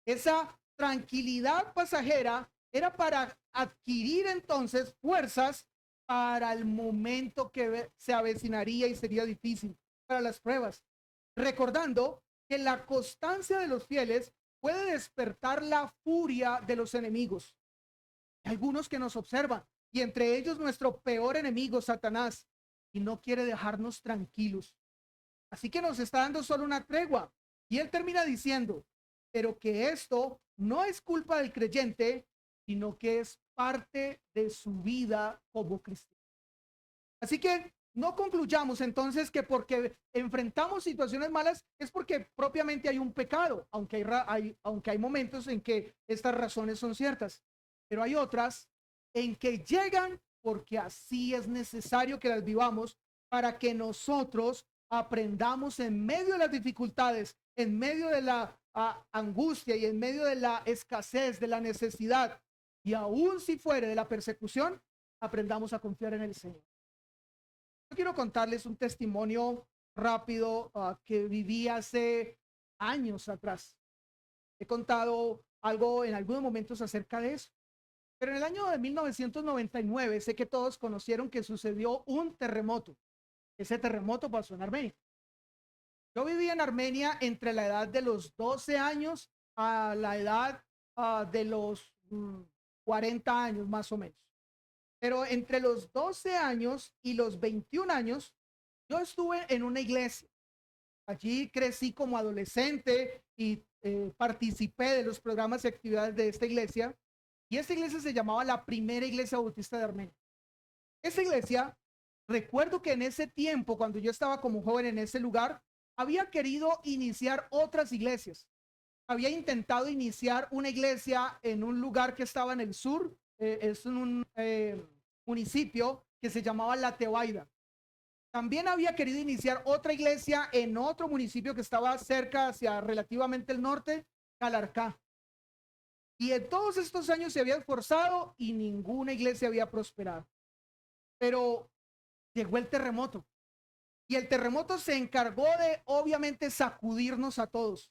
[SPEAKER 1] Esa tranquilidad pasajera era para adquirir entonces fuerzas para el momento que se avecinaría y sería difícil, para las pruebas, recordando que la constancia de los fieles puede despertar la furia de los enemigos. Hay algunos que nos observan y entre ellos nuestro peor enemigo, Satanás, y no quiere dejarnos tranquilos. Así que nos está dando solo una tregua y él termina diciendo, pero que esto no es culpa del creyente, sino que es parte de su vida como cristiano. Así que no concluyamos entonces que porque enfrentamos situaciones malas es porque propiamente hay un pecado, aunque hay momentos en que estas razones son ciertas, pero hay otras en que llegan porque así es necesario que las vivamos para que nosotros aprendamos en medio de las dificultades, en medio de la angustia y en medio de la escasez, de la necesidad, y aún si fuere de la persecución, aprendamos a confiar en el Señor. Yo quiero contarles un testimonio rápido que viví hace años atrás. He contado algo en algunos momentos acerca de eso. Pero en el año de 1999 sé que todos conocieron que sucedió un terremoto. Ese terremoto pasó en Armenia. Yo viví en Armenia entre la edad de los 12 años a la edad de los 40 años más o menos. Pero entre los 12 años y los 21 años, yo estuve en una iglesia. Allí crecí como adolescente y participé de los programas y actividades de esta iglesia. Y esta iglesia se llamaba la Primera Iglesia Bautista de Armenia. Esa iglesia, recuerdo que en ese tiempo, cuando yo estaba como joven en ese lugar, había querido iniciar otras iglesias. Había intentado iniciar una iglesia en un lugar que estaba en el sur, es un municipio que se llamaba La Tebaida. También había querido iniciar otra iglesia en otro municipio que estaba cerca, hacia relativamente el norte, Calarcá. Y en todos estos años se había esforzado y ninguna iglesia había prosperado. Pero llegó el terremoto. Y el terremoto se encargó de, obviamente, sacudirnos a todos.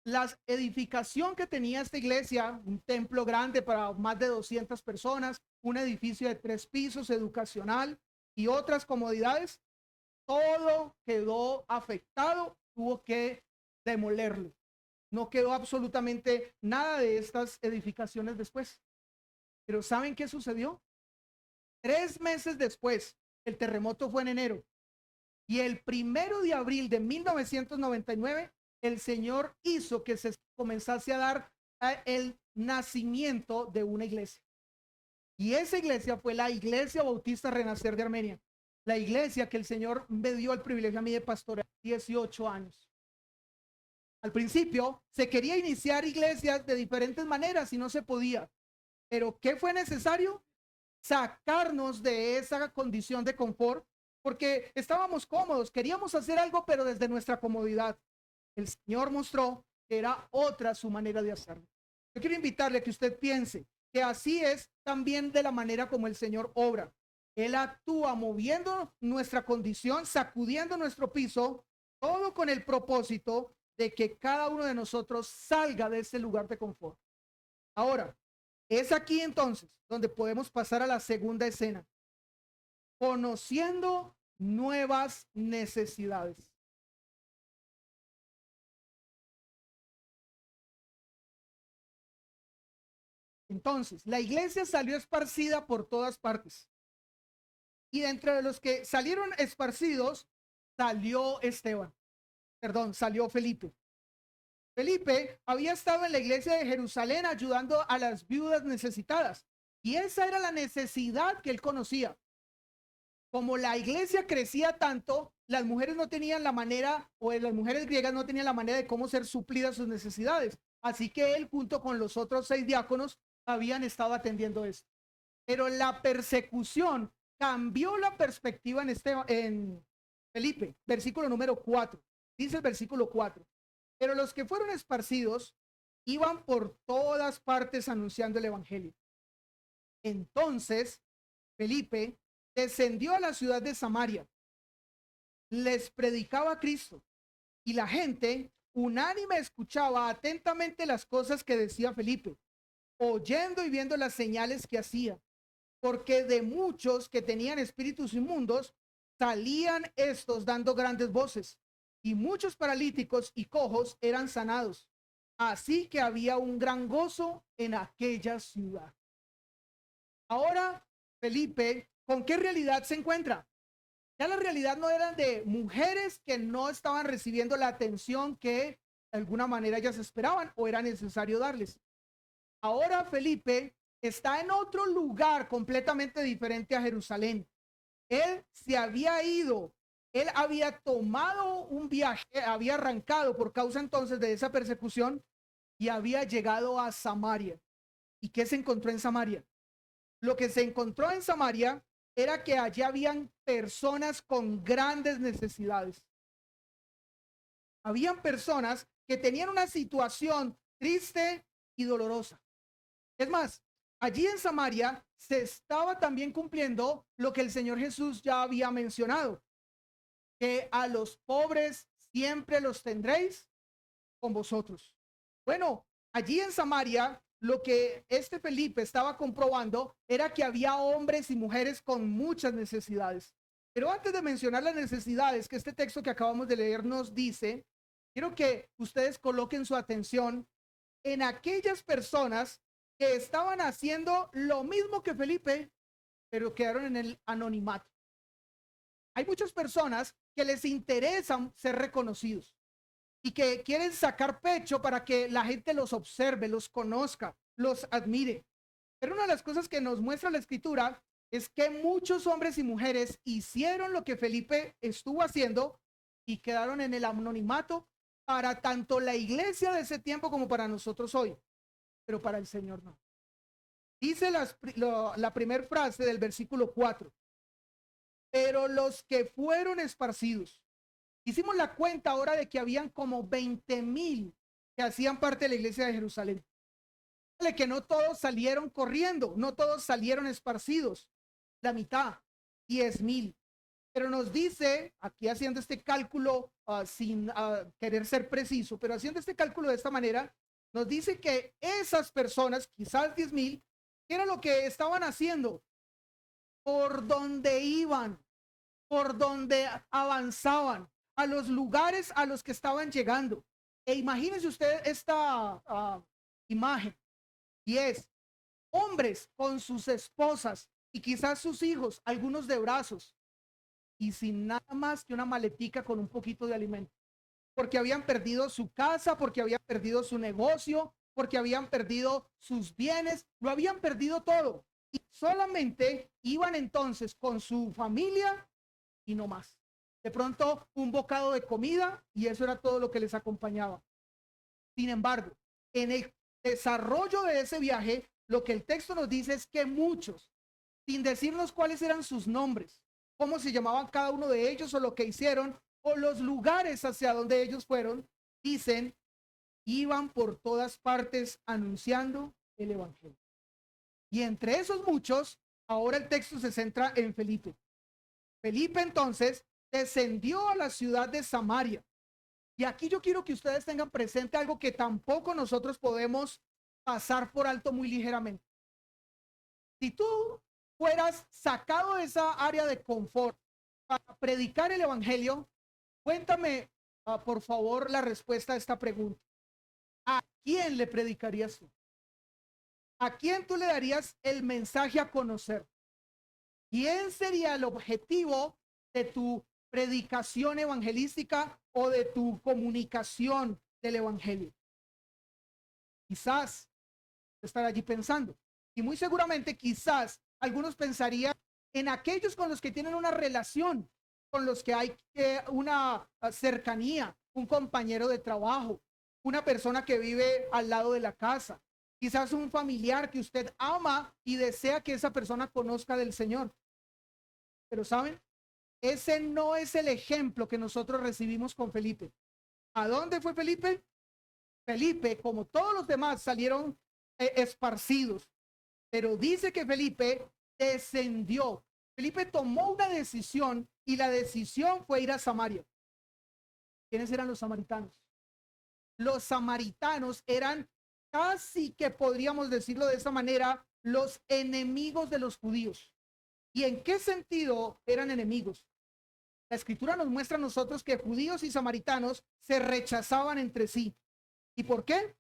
[SPEAKER 1] La edificación que tenía esta iglesia, un templo grande para más de 200 personas, un edificio de 3 pisos educacional y otras comodidades, todo quedó afectado, tuvo que demolerlo. No quedó absolutamente nada de estas edificaciones después. Pero ¿saben qué sucedió? 3 meses después, el terremoto fue en enero. Y el 1 de abril de 1999, el Señor hizo que se comenzase a dar el nacimiento de una iglesia. Y esa iglesia fue la Iglesia Bautista Renacer de Armenia, la iglesia que el Señor me dio el privilegio a mí de pastorear 18 años. Al principio se quería iniciar iglesias de diferentes maneras y no se podía. Pero ¿qué fue necesario? Sacarnos de esa condición de confort, porque estábamos cómodos, queríamos hacer algo, pero desde nuestra comodidad. El Señor mostró que era otra su manera de hacerlo. Yo quiero invitarle a que usted piense que así es también de la manera como el Señor obra. Él actúa moviendo nuestra condición, sacudiendo nuestro piso, todo con el propósito de que cada uno de nosotros salga de ese lugar de confort. Ahora, es aquí entonces donde podemos pasar a la segunda escena, conociendo nuevas necesidades. Entonces, la iglesia salió esparcida por todas partes. Y dentro de los que salieron esparcidos, salió Felipe. Felipe había estado en la iglesia de Jerusalén ayudando a las viudas necesitadas. Y esa era la necesidad que él conocía. Como la iglesia crecía tanto, las mujeres no tenían la manera, o las mujeres griegas no tenían la manera de cómo ser suplidas sus necesidades. Así que él, junto con los otros 6 diáconos, habían estado atendiendo esto. Pero la persecución cambió la perspectiva en Felipe, versículo número 4. Dice el versículo 4. Pero los que fueron esparcidos iban por todas partes anunciando el evangelio. Entonces, Felipe descendió a la ciudad de Samaria, les predicaba a Cristo, y la gente unánime escuchaba atentamente las cosas que decía Felipe, oyendo y viendo las señales que hacía, porque de muchos que tenían espíritus inmundos salían estos dando grandes voces, y muchos paralíticos y cojos eran sanados. Así que había un gran gozo en aquella ciudad. Ahora, Felipe, ¿con qué realidad se encuentra? Ya la realidad no eran de mujeres que no estaban recibiendo la atención que de alguna manera ellas esperaban o era necesario darles. Ahora Felipe está en otro lugar completamente diferente a Jerusalén. Él se había ido, él había tomado un viaje, había arrancado por causa entonces de esa persecución y había llegado a Samaria. ¿Y qué se encontró en Samaria? Lo que se encontró en Samaria era que allí habían personas con grandes necesidades. Habían personas que tenían una situación triste y dolorosa. Es más, allí en Samaria se estaba también cumpliendo lo que el Señor Jesús ya había mencionado, que a los pobres siempre los tendréis con vosotros. Bueno, allí en Samaria, lo que este Felipe estaba comprobando era que había hombres y mujeres con muchas necesidades. Pero antes de mencionar las necesidades que este texto que acabamos de leer nos dice, quiero que ustedes coloquen su atención en aquellas personas que estaban haciendo lo mismo que Felipe, pero quedaron en el anonimato. Hay muchas personas que les interesan ser reconocidos y que quieren sacar pecho para que la gente los observe, los conozca, los admire. Pero una de las cosas que nos muestra la escritura es que muchos hombres y mujeres hicieron lo que Felipe estuvo haciendo y quedaron en el anonimato para tanto la iglesia de ese tiempo como para nosotros hoy, pero para el Señor no. Dice la primera frase del versículo 4. Pero los que fueron esparcidos, hicimos la cuenta ahora de que habían como 20,000 que hacían parte de la iglesia de Jerusalén. Que no todos salieron corriendo, no todos salieron esparcidos, la mitad, 10,000. Pero nos dice, aquí haciendo este cálculo sin querer ser preciso, pero haciendo este cálculo de esta manera, nos dice que esas personas, quizás 10,000, ¿qué era lo que estaban haciendo? Por donde iban, por donde avanzaban, a los lugares a los que estaban llegando. E imagínense usted esta imagen, y es hombres con sus esposas y quizás sus hijos, algunos de brazos, y sin nada más que una maletica con un poquito de alimento, porque habían perdido su casa, porque habían perdido su negocio, porque habían perdido sus bienes, lo habían perdido todo. y solamente iban entonces con su familia y no más. De pronto un bocado de comida y eso era todo lo que les acompañaba. Sin embargo, en el desarrollo de ese viaje, lo que el texto nos dice es que muchos, sin decirnos cuáles eran sus nombres, cómo se llamaban cada uno de ellos o lo que hicieron o los lugares hacia donde ellos fueron, dicen, iban por todas partes anunciando el evangelio. Y entre esos muchos, ahora el texto se centra en Felipe. Felipe entonces descendió a la ciudad de Samaria. Y aquí yo quiero que ustedes tengan presente algo que tampoco nosotros podemos pasar por alto muy ligeramente. Si tú fueras sacado de esa área de confort para predicar el evangelio, cuéntame, por favor, la respuesta a esta pregunta. ¿A quién le predicarías tú? ¿A quién tú le darías el mensaje a conocer? ¿Quién sería el objetivo de tu predicación evangelística o de tu comunicación del evangelio? Quizás estar allí pensando. Y muy seguramente quizás algunos pensarían en aquellos con los que tienen una relación, con los que hay una cercanía, un compañero de trabajo, una persona que vive al lado de la casa, quizás un familiar que usted ama y desea que esa persona conozca del Señor. Pero ¿saben? Ese no es el ejemplo que nosotros recibimos con Felipe. ¿A dónde fue Felipe? Felipe, como todos los demás, salieron esparcidos. Pero dice que Felipe descendió. Felipe tomó una decisión y la decisión fue ir a Samaria. ¿Quiénes eran los samaritanos? Los samaritanos eran casi que podríamos decirlo de esa manera, los enemigos de los judíos. ¿Y en qué sentido eran enemigos? La escritura nos muestra a nosotros que judíos y samaritanos se rechazaban entre sí. ¿Y por qué?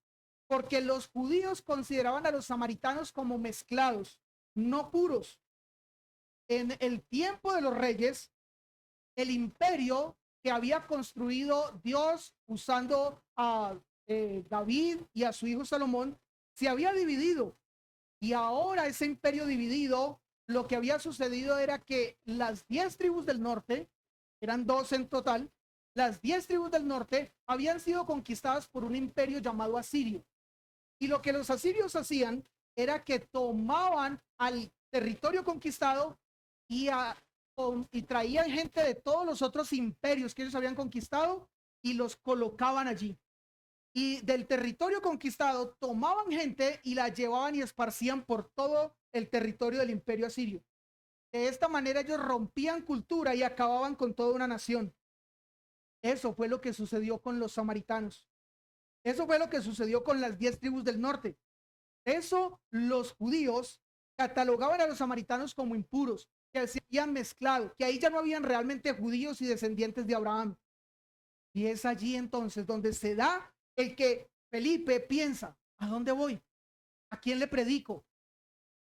[SPEAKER 1] Porque los judíos consideraban a los samaritanos como mezclados, no puros. En el tiempo de los reyes, el imperio que había construido Dios usando a David y a su hijo Salomón, se había dividido. Y ahora ese imperio dividido, lo que había sucedido era que las 10 tribus del norte, eran 12 en total, las 10 tribus del norte habían sido conquistadas por un imperio llamado Asirio. Y lo que los asirios hacían era que tomaban al territorio conquistado y, y traían gente de todos los otros imperios que ellos habían conquistado y los colocaban allí. Y del territorio conquistado tomaban gente y la llevaban y esparcían por todo el territorio del imperio asirio. De esta manera ellos rompían cultura y acababan con toda una nación. Eso fue lo que sucedió con los samaritanos. Eso fue lo que sucedió con las 10 tribus del norte. Eso los judíos catalogaban a los samaritanos como impuros, que se habían mezclado, que ahí ya no habían realmente judíos y descendientes de Abraham. Y es allí entonces donde se da el que Felipe piensa, ¿a dónde voy? ¿A quién le predico?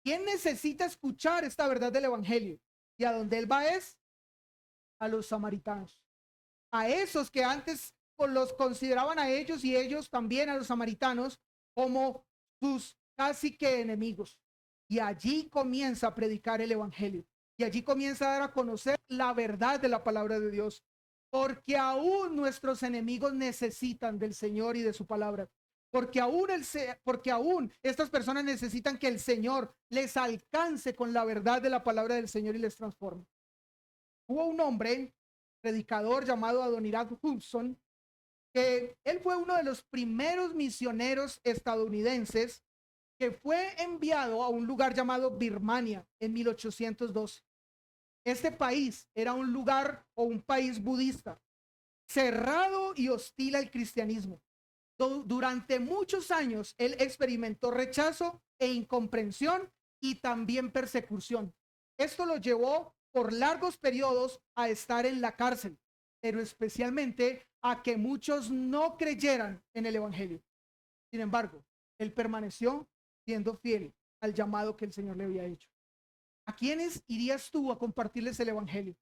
[SPEAKER 1] ¿Quién necesita escuchar esta verdad del evangelio? Y a donde él va es a los samaritanos, a esos que antes los consideraban a ellos y ellos también a los samaritanos como sus casi que enemigos. Y allí comienza a predicar el evangelio. Y allí comienza a dar a conocer la verdad de la palabra de Dios. Porque aún nuestros enemigos necesitan del Señor y de su palabra. Porque aún estas personas necesitan que el Señor les alcance con la verdad de la palabra del Señor y les transforme. Hubo un hombre predicador llamado Adoniram Hudson, que él fue uno de los primeros misioneros estadounidenses que fue enviado a un lugar llamado Birmania en 1812. Este país era un lugar o un país budista, cerrado y hostil al cristianismo. Durante muchos años él experimentó rechazo e incomprensión y también persecución. Esto lo llevó por largos periodos a estar en la cárcel, pero especialmente a que muchos no creyeran en el evangelio. Sin embargo, él permaneció siendo fiel al llamado que el Señor le había hecho. ¿A quiénes irías tú a compartirles el evangelio?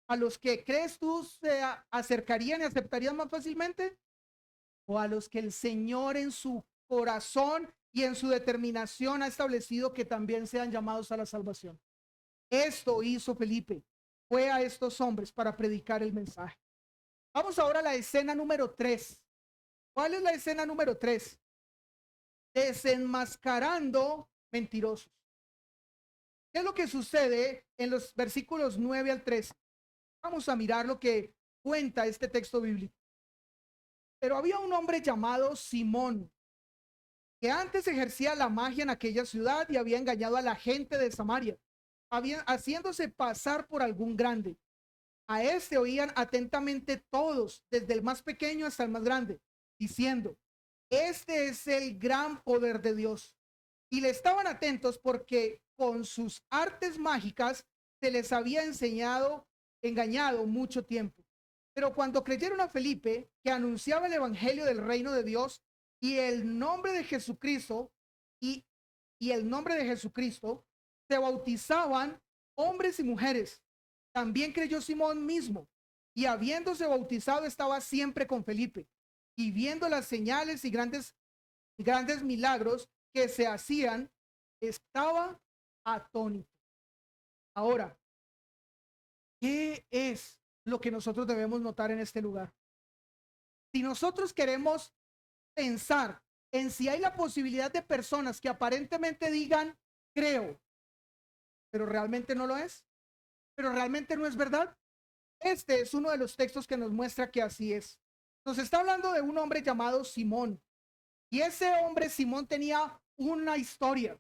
[SPEAKER 1] ¿A los que crees tú se acercarían y aceptarían más fácilmente? ¿O a los que el Señor en su corazón y en su determinación ha establecido que también sean llamados a la salvación. Esto hizo Felipe, fue a estos hombres para predicar el mensaje. Vamos ahora a la escena número 3. ¿Cuál es la escena número 3? Desenmascarando mentirosos. ¿Qué es lo que sucede en los versículos 9 al 13? Vamos a mirar lo que cuenta este texto bíblico. Pero había un hombre llamado Simón, que antes ejercía la magia en aquella ciudad y había engañado a la gente de Samaria, haciéndose pasar por algún grande. A este oían atentamente todos, desde el más pequeño hasta el más grande, diciendo: este es el gran poder de Dios. Y le estaban atentos porque con sus artes mágicas se les había engañado mucho tiempo. Pero cuando creyeron a Felipe, que anunciaba el evangelio del reino de Dios y el nombre de Jesucristo, y, y el nombre de Jesucristo, se bautizaban hombres y mujeres. También creyó Simón mismo, y habiéndose bautizado estaba siempre con Felipe, y viendo las señales y grandes milagros que se hacían, estaba atónito. Ahora, ¿qué es lo que nosotros debemos notar en este lugar? Si nosotros queremos pensar en si hay la posibilidad de personas que aparentemente digan creo, pero realmente no lo es, pero realmente no es verdad, este es uno de los textos que nos muestra que así es. Nos está hablando de un hombre llamado Simón, y ese hombre Simón tenía una historia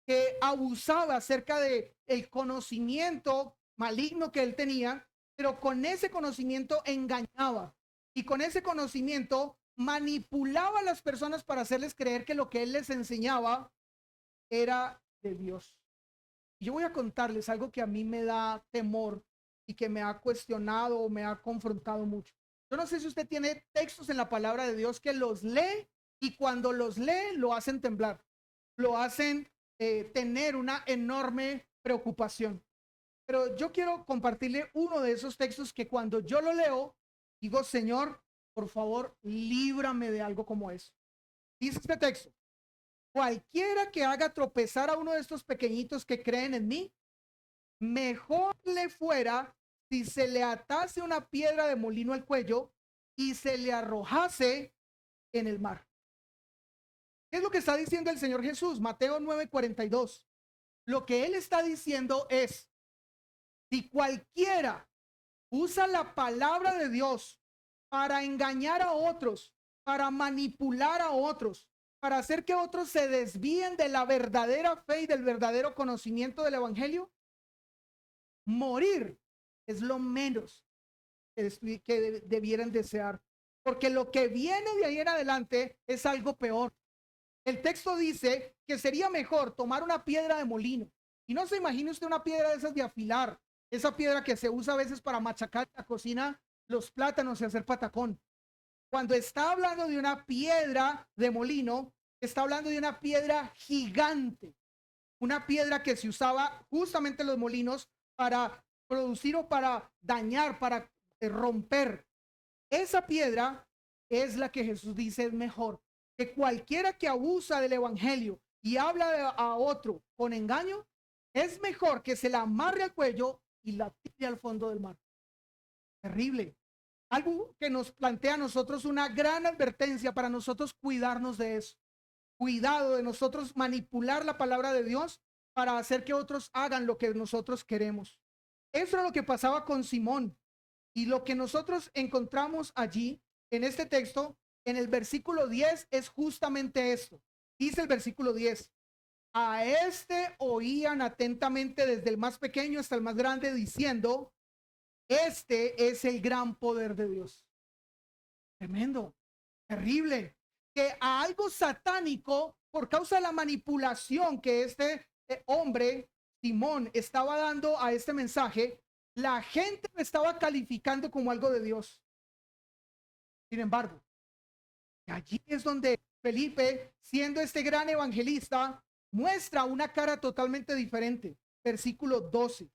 [SPEAKER 1] que abusaba acerca de el conocimiento maligno que él tenía, pero con ese conocimiento engañaba, y con ese conocimiento manipulaba a las personas para hacerles creer que lo que él les enseñaba era de Dios. Y yo voy a contarles algo que a mí me da temor y que me ha cuestionado o me ha confrontado mucho. Yo no sé si usted tiene textos en la palabra de Dios que los lee y cuando los lee lo hacen temblar, lo hacen tener una enorme preocupación. Pero yo quiero compartirle uno de esos textos que cuando yo lo leo, digo: Señor, por favor, líbrame de algo como eso. Dice este texto: cualquiera que haga tropezar a uno de estos pequeñitos que creen en mí, mejor le fuera si se le atase una piedra de molino al cuello y se le arrojase en el mar. ¿Qué es lo que está diciendo el Señor Jesús? Mateo 9:42. Lo que él está diciendo es: si cualquiera usa la palabra de Dios para engañar a otros, para manipular a otros, para hacer que otros se desvíen de la verdadera fe y del verdadero conocimiento del evangelio, morir es lo menos que debieran desear, porque lo que viene de ahí en adelante es algo peor. El texto dice que sería mejor tomar una piedra de molino, y no se imagine usted una piedra de esas de afilar, esa piedra que se usa a veces para machacar la cocina, los plátanos y hacer patacón. Cuando está hablando de una piedra de molino, está hablando de una piedra gigante, una piedra que se usaba justamente en los molinos para producir o para dañar, para romper. Esa piedra es la que Jesús dice es mejor. Que cualquiera que abusa del evangelio y habla a otro con engaño, es mejor que se la amarre al cuello y la tire al fondo del mar. Terrible. Algo que nos plantea a nosotros una gran advertencia para nosotros cuidarnos de eso. Cuidado de nosotros manipular la palabra de Dios para hacer que otros hagan lo que nosotros queremos. Eso es lo que pasaba con Simón. Y lo que nosotros encontramos allí en este texto, en el versículo 10, es justamente esto. Dice el versículo 10: a este oían atentamente desde el más pequeño hasta el más grande, diciendo: este es el gran poder de Dios. Tremendo, terrible. Que a algo satánico, por causa de la manipulación que este hombre, Simón, estaba dando a este mensaje, la gente lo estaba calificando como algo de Dios. Sin embargo, allí es donde Felipe, siendo este gran evangelista, muestra una cara totalmente diferente. Versículo 12.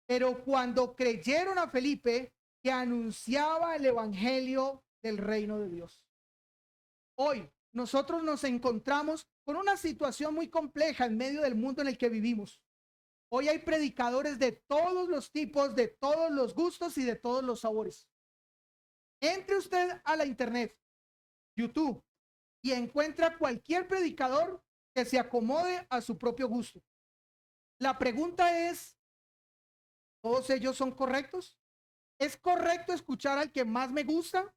[SPEAKER 1] Pero cuando creyeron a Felipe, que anunciaba el evangelio del reino de Dios. Hoy nosotros nos encontramos con una situación muy compleja en medio del mundo en el que vivimos. Hoy hay predicadores de todos los tipos, de todos los gustos y de todos los sabores. Entre usted a la internet, YouTube, y encuentra cualquier predicador que se acomode a su propio gusto. La pregunta es, ¿todos ellos son correctos? ¿Es correcto escuchar al que más me gusta?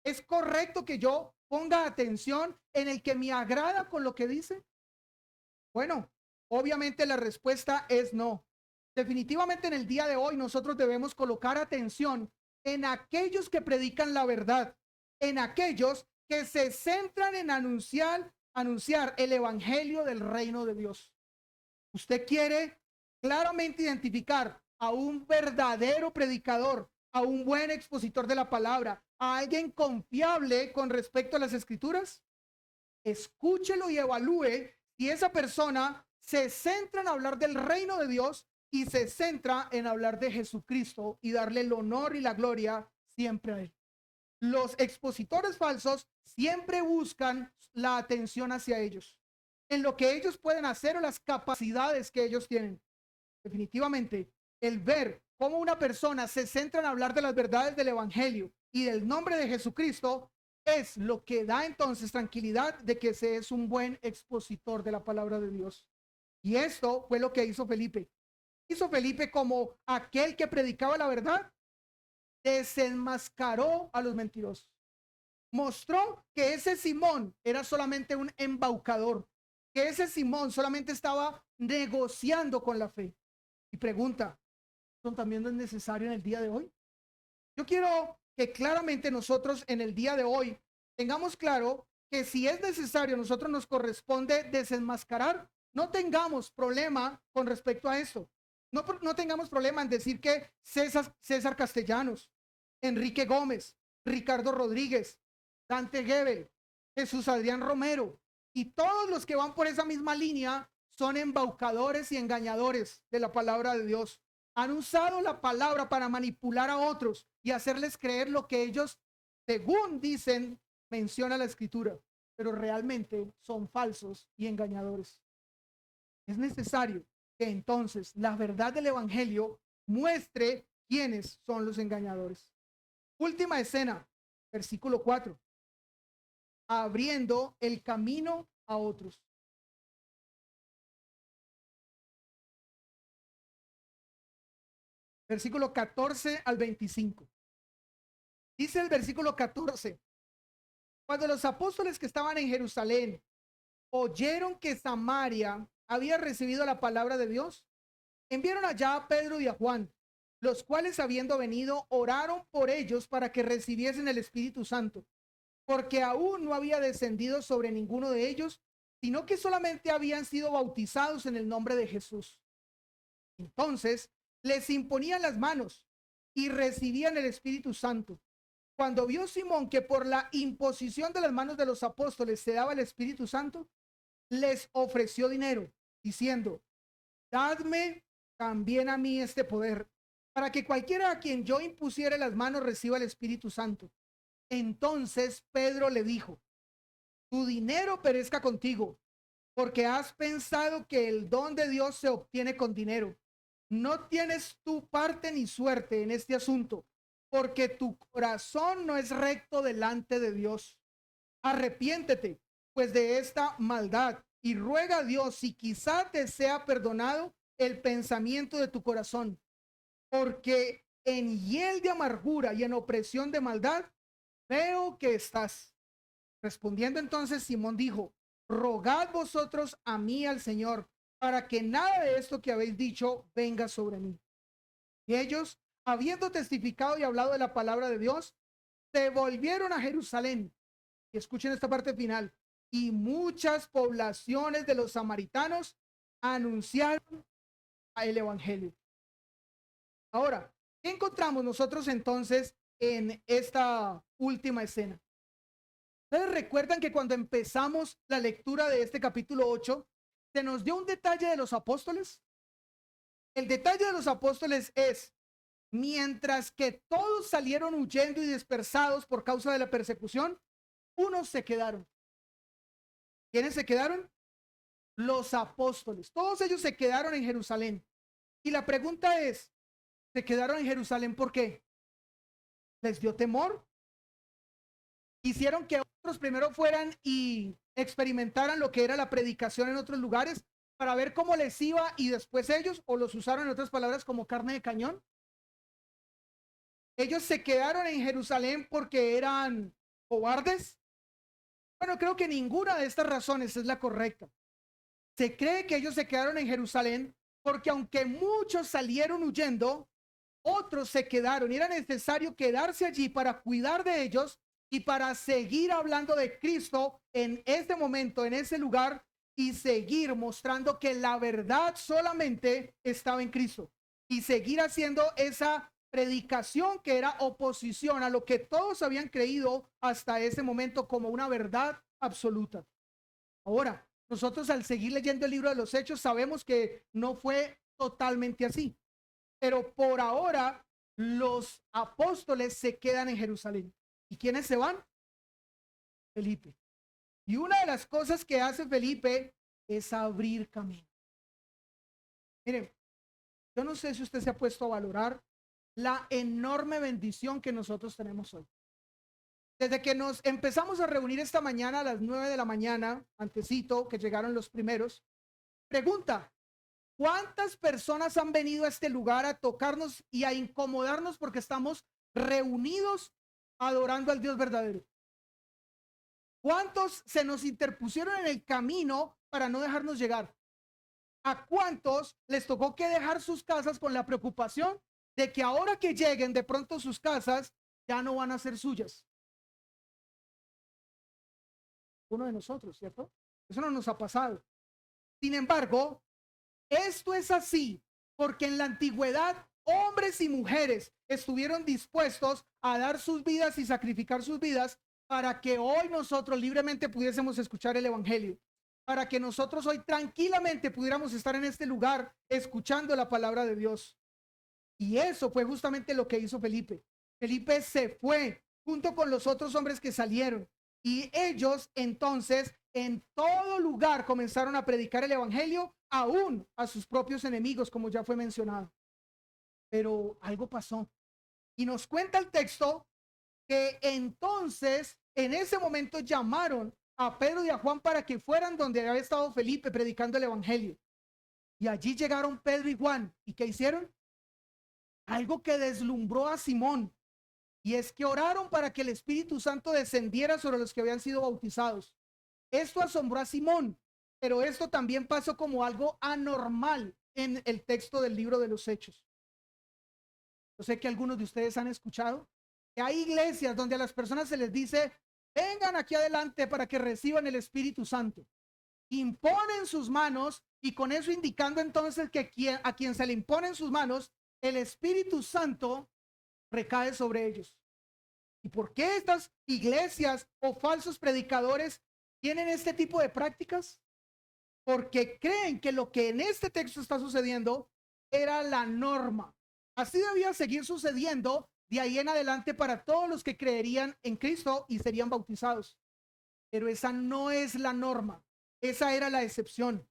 [SPEAKER 1] ¿Es correcto que yo ponga atención en el que me agrada con lo que dice? Bueno, obviamente la respuesta es no. Definitivamente en el día de hoy nosotros debemos colocar atención en aquellos que predican la verdad, en aquellos que se centran en anunciar el evangelio del reino de Dios. Usted quiere claramente identificar a un verdadero predicador, a un buen expositor de la palabra, a alguien confiable con respecto a las escrituras. Escúchelo y evalúe si esa persona se centra en hablar del reino de Dios y se centra en hablar de Jesucristo y darle el honor y la gloria siempre a él. Los expositores falsos siempre buscan la atención hacia ellos, en lo que ellos pueden hacer o las capacidades que ellos tienen. Definitivamente, el ver cómo una persona se centra en hablar de las verdades del evangelio y del nombre de Jesucristo es lo que da entonces tranquilidad de que ese es un buen expositor de la palabra de Dios. Y esto fue lo que hizo Felipe. Hizo Felipe como aquel que predicaba la verdad, desenmascaró a los mentirosos. Mostró que ese Simón era solamente un embaucador, que ese Simón solamente estaba negociando con la fe. Y pregunta, ¿son también no es necesario en el día de hoy? Yo quiero que claramente nosotros en el día de hoy tengamos claro que si es necesario, nosotros nos corresponde desenmascarar. No tengamos problema con respecto a esto. No tengamos problema en decir que César Castellanos, Enrique Gómez, Ricardo Rodríguez, Dante Gebel, Jesús Adrián Romero y todos los que van por esa misma línea son embaucadores y engañadores de la palabra de Dios. Han usado la palabra para manipular a otros y hacerles creer lo que ellos, según dicen, menciona la escritura, pero realmente son falsos y engañadores. Es necesario que entonces la verdad del evangelio muestre quiénes son los engañadores. Última escena, versículo 4. Abriendo el camino a otros. Versículo 14 al 25. Dice el versículo 14. Cuando los apóstoles que estaban en Jerusalén oyeron que Samaria había recibido la palabra de Dios, enviaron allá a Pedro y a Juan, los cuales habiendo venido oraron por ellos para que recibiesen el Espíritu Santo, porque aún no había descendido sobre ninguno de ellos, sino que solamente habían sido bautizados en el nombre de Jesús. Entonces les imponían las manos y recibían el Espíritu Santo. Cuando vio Simón que por la imposición de las manos de los apóstoles se daba el Espíritu Santo, les ofreció dinero, diciendo, dadme también a mí este poder, para que cualquiera a quien yo impusiere las manos reciba el Espíritu Santo. Entonces Pedro le dijo, tu dinero perezca contigo, porque has pensado que el don de Dios se obtiene con dinero. No tienes tu parte ni suerte en este asunto, porque tu corazón no es recto delante de Dios. Arrepiéntete, pues, de esta maldad y ruega a Dios si quizá te sea perdonado el pensamiento de tu corazón, porque en hiel de amargura y en opresión de maldad veo que estás. Respondiendo entonces Simón dijo, rogad vosotros a mí al Señor, para que nada de esto que habéis dicho venga sobre mí. Y ellos, habiendo testificado y hablado de la palabra de Dios, se volvieron a Jerusalén. Y escuchen esta parte final. Y muchas poblaciones de los samaritanos anunciaron el evangelio. Ahora, ¿qué encontramos nosotros entonces en esta última escena? ¿Ustedes recuerdan que cuando empezamos la lectura de este capítulo 8, se nos dio un detalle de los apóstoles? El detalle de los apóstoles es, mientras que todos salieron huyendo y dispersados por causa de la persecución, unos se quedaron. ¿Quiénes se quedaron? Los apóstoles. Todos ellos se quedaron en Jerusalén. Y la pregunta es, ¿se quedaron en Jerusalén por qué? ¿Les dio temor? ¿Hicieron que otros primero fueran y experimentaran lo que era la predicación en otros lugares para ver cómo les iba y después ellos, o los usaron en otras palabras como carne de cañón? ¿Ellos se quedaron en Jerusalén porque eran cobardes? Bueno, creo que ninguna de estas razones es la correcta. Se cree que ellos se quedaron en Jerusalén porque aunque muchos salieron huyendo, otros se quedaron y era necesario quedarse allí para cuidar de ellos y para seguir hablando de Cristo en este momento, en ese lugar, y seguir mostrando que la verdad solamente estaba en Cristo y seguir haciendo esa predicación que era oposición a lo que todos habían creído hasta ese momento como una verdad absoluta. Ahora, nosotros al seguir leyendo el libro de los Hechos sabemos que no fue totalmente así, pero por ahora los apóstoles se quedan en Jerusalén. ¿Y quiénes se van? Felipe. Y una de las cosas que hace Felipe es abrir camino. Miren, yo no sé si usted se ha puesto a valorar la enorme bendición que nosotros tenemos hoy. Desde que nos empezamos a reunir esta mañana a las 9 de la mañana, antesito que llegaron los primeros, pregunta, ¿cuántas personas han venido a este lugar a tocarnos y a incomodarnos porque estamos reunidos adorando al Dios verdadero? ¿Cuántos se nos interpusieron en el camino para no dejarnos llegar? ¿A cuántos les tocó que dejar sus casas con la preocupación de que ahora que lleguen de pronto sus casas ya no van a ser suyas? Uno de nosotros, ¿cierto? Eso no nos ha pasado. Sin embargo, esto es así porque en la antigüedad hombres y mujeres estuvieron dispuestos a dar sus vidas y sacrificar sus vidas para que hoy nosotros libremente pudiésemos escuchar el evangelio, para que nosotros hoy tranquilamente pudiéramos estar en este lugar escuchando la palabra de Dios. Y eso fue justamente lo que hizo Felipe. Felipe se fue junto con los otros hombres que salieron y ellos entonces en todo lugar comenzaron a predicar el evangelio, aún a sus propios enemigos, como ya fue mencionado. Pero algo pasó y nos cuenta el texto que entonces en ese momento llamaron a Pedro y a Juan para que fueran donde había estado Felipe predicando el evangelio. Y allí llegaron Pedro y Juan. ¿Y qué hicieron? Algo que deslumbró a Simón. Y es que oraron para que el Espíritu Santo descendiera sobre los que habían sido bautizados. Esto asombró a Simón, pero esto también pasó como algo anormal en el texto del libro de los Hechos. Yo sé que algunos de ustedes han escuchado que hay iglesias donde a las personas se les dice, vengan aquí adelante para que reciban el Espíritu Santo. Imponen sus manos y con eso indicando entonces que a quien se le imponen sus manos, el Espíritu Santo recae sobre ellos. ¿Y por qué estas iglesias o falsos predicadores tienen este tipo de prácticas? Porque creen que lo que en este texto está sucediendo era la norma. Así debía seguir sucediendo de ahí en adelante para todos los que creerían en Cristo y serían bautizados. Pero esa no es la norma. Esa era la excepción.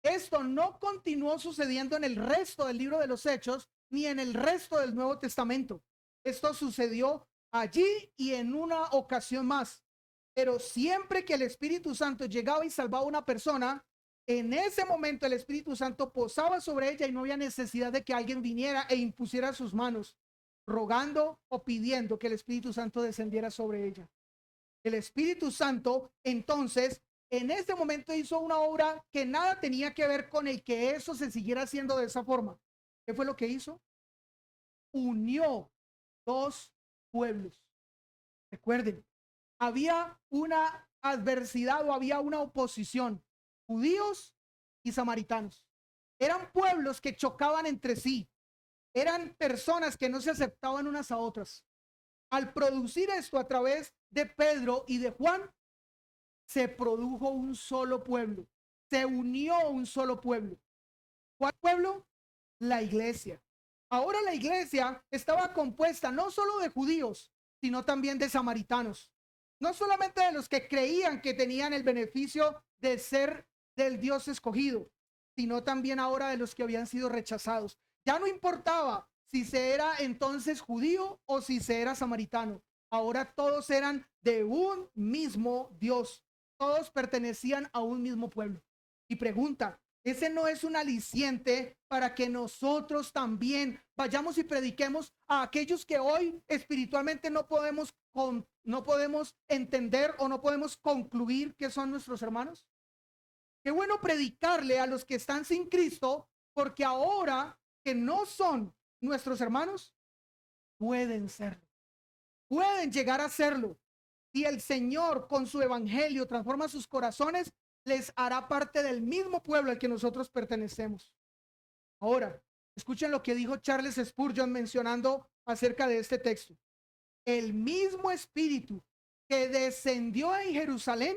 [SPEAKER 1] Esto no continuó sucediendo en el resto del libro de los Hechos ni en el resto del Nuevo Testamento. Esto sucedió allí y en una ocasión más. Pero siempre que el Espíritu Santo llegaba y salvaba a una persona, en ese momento el Espíritu Santo posaba sobre ella y no había necesidad de que alguien viniera e impusiera sus manos, rogando o pidiendo que el Espíritu Santo descendiera sobre ella. El Espíritu Santo, entonces, en este momento hizo una obra que nada tenía que ver con el que eso se siguiera haciendo de esa forma. ¿Qué fue lo que hizo? Unió dos pueblos. Recuerden, había una adversidad o había una oposición, judíos y samaritanos. Eran pueblos que chocaban entre sí, eran personas que no se aceptaban unas a otras. Al producir esto a través de Pedro y de Juan, se produjo un solo pueblo, se unió un solo pueblo. ¿Cuál pueblo? La iglesia. Ahora la iglesia estaba compuesta no solo de judíos, sino también de samaritanos.
[SPEAKER 2] no solamente de los que creían que tenían el beneficio de ser del Dios escogido, sino también ahora de los que habían sido rechazados. Ya no importaba si se era entonces judío o si se era samaritano. Ahora todos eran de un mismo Dios. Todos pertenecían a un mismo pueblo. Y pregunta, ¿ese no es un aliciente para que nosotros también vayamos y prediquemos a aquellos que hoy espiritualmente no podemos entender o no podemos concluir que son nuestros hermanos? Qué bueno predicarle a los que están sin Cristo, porque ahora que no son nuestros hermanos, pueden serlo, pueden llegar a serlo. Si el Señor con su evangelio transforma sus corazones, les hará parte del mismo pueblo al que nosotros pertenecemos. Ahora, escuchen lo que dijo Charles Spurgeon mencionando acerca de este texto. El mismo espíritu que descendió en Jerusalén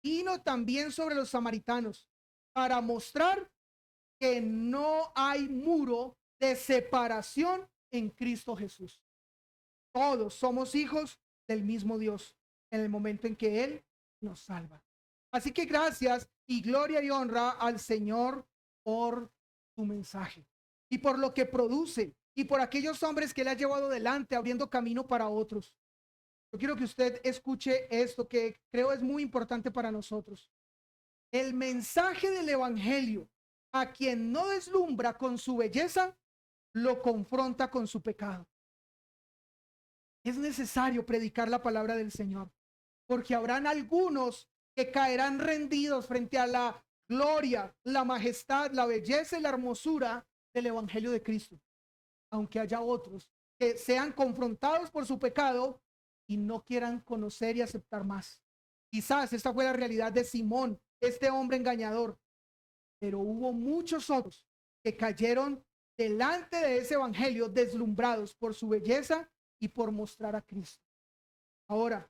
[SPEAKER 2] vino también sobre los samaritanos para mostrar que no hay muro de separación en Cristo Jesús. Todos somos hijos del mismo Dios en el momento en que Él nos salva. Así que gracias y gloria y honra al Señor por su mensaje y por lo que produce y por aquellos hombres que Él ha llevado adelante abriendo camino para otros. Yo quiero que usted escuche esto que creo es muy importante para nosotros. El mensaje del evangelio a quien no deslumbra con su belleza, lo confronta con su pecado. Es necesario predicar la palabra del Señor, porque habrán algunos que caerán rendidos frente a la gloria, la majestad, la belleza y la hermosura del evangelio de Cristo, aunque haya otros que sean confrontados por su pecado y no quieran conocer y aceptar más. Quizás esta fue la realidad de Simón, este hombre engañador, pero hubo muchos otros que cayeron delante de ese evangelio deslumbrados por su belleza y por mostrar a Cristo. Ahora,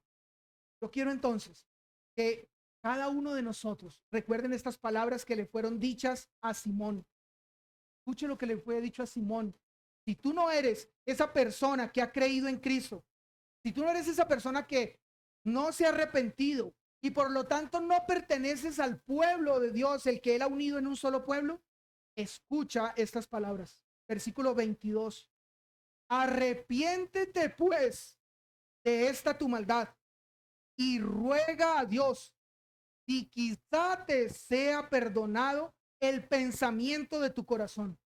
[SPEAKER 2] yo quiero entonces que cada uno de nosotros recuerden estas palabras que le fueron dichas a Simón. Escuche lo que le fue dicho a Simón. Si tú no eres esa persona que ha creído en Cristo, si tú no eres esa persona que no se ha arrepentido y por lo tanto no perteneces al pueblo de Dios, el que Él ha unido en un solo pueblo, escucha estas palabras. Versículo 22. Arrepiéntete pues de esta tu maldad y ruega a Dios y quizá te sea perdonado el pensamiento de tu corazón,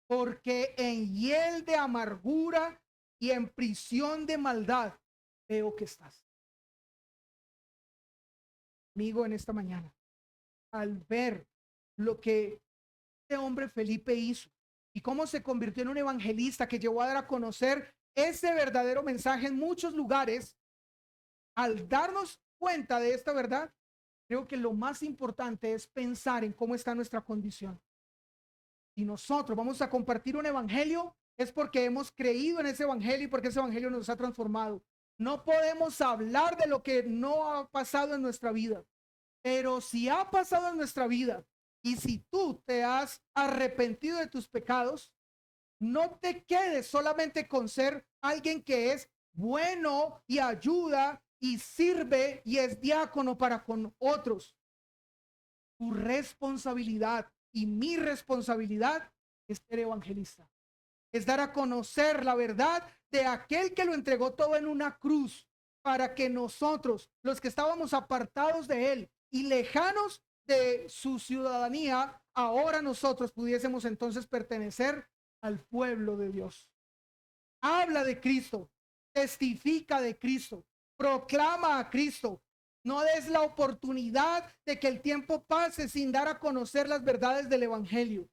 [SPEAKER 2] porque en hiel de amargura y en prisión de maldad veo que estás. Amigo, en esta mañana, al ver lo que este hombre Felipe hizo y cómo se convirtió en un evangelista que llevó a dar a conocer ese verdadero mensaje en muchos lugares, al darnos cuenta de esta verdad, creo que lo más importante es pensar en cómo está nuestra condición. Y nosotros vamos a compartir un evangelio, es porque hemos creído en ese evangelio y porque ese evangelio nos ha transformado. No podemos hablar de lo que no ha pasado en nuestra vida, pero si ha pasado en nuestra vida y si tú te has arrepentido de tus pecados, no te quedes solamente con ser alguien que es bueno y ayuda y sirve y es diácono para con otros. Tu responsabilidad y mi responsabilidad es ser evangelista, es dar a conocer la verdad de aquel que lo entregó todo en una cruz para que nosotros, los que estábamos apartados de él y lejanos de su ciudadanía, ahora nosotros pudiésemos entonces pertenecer al pueblo de Dios. Habla de Cristo, testifica de Cristo, proclama a Cristo. No des la oportunidad de que el tiempo pase sin dar a conocer las verdades del evangelio.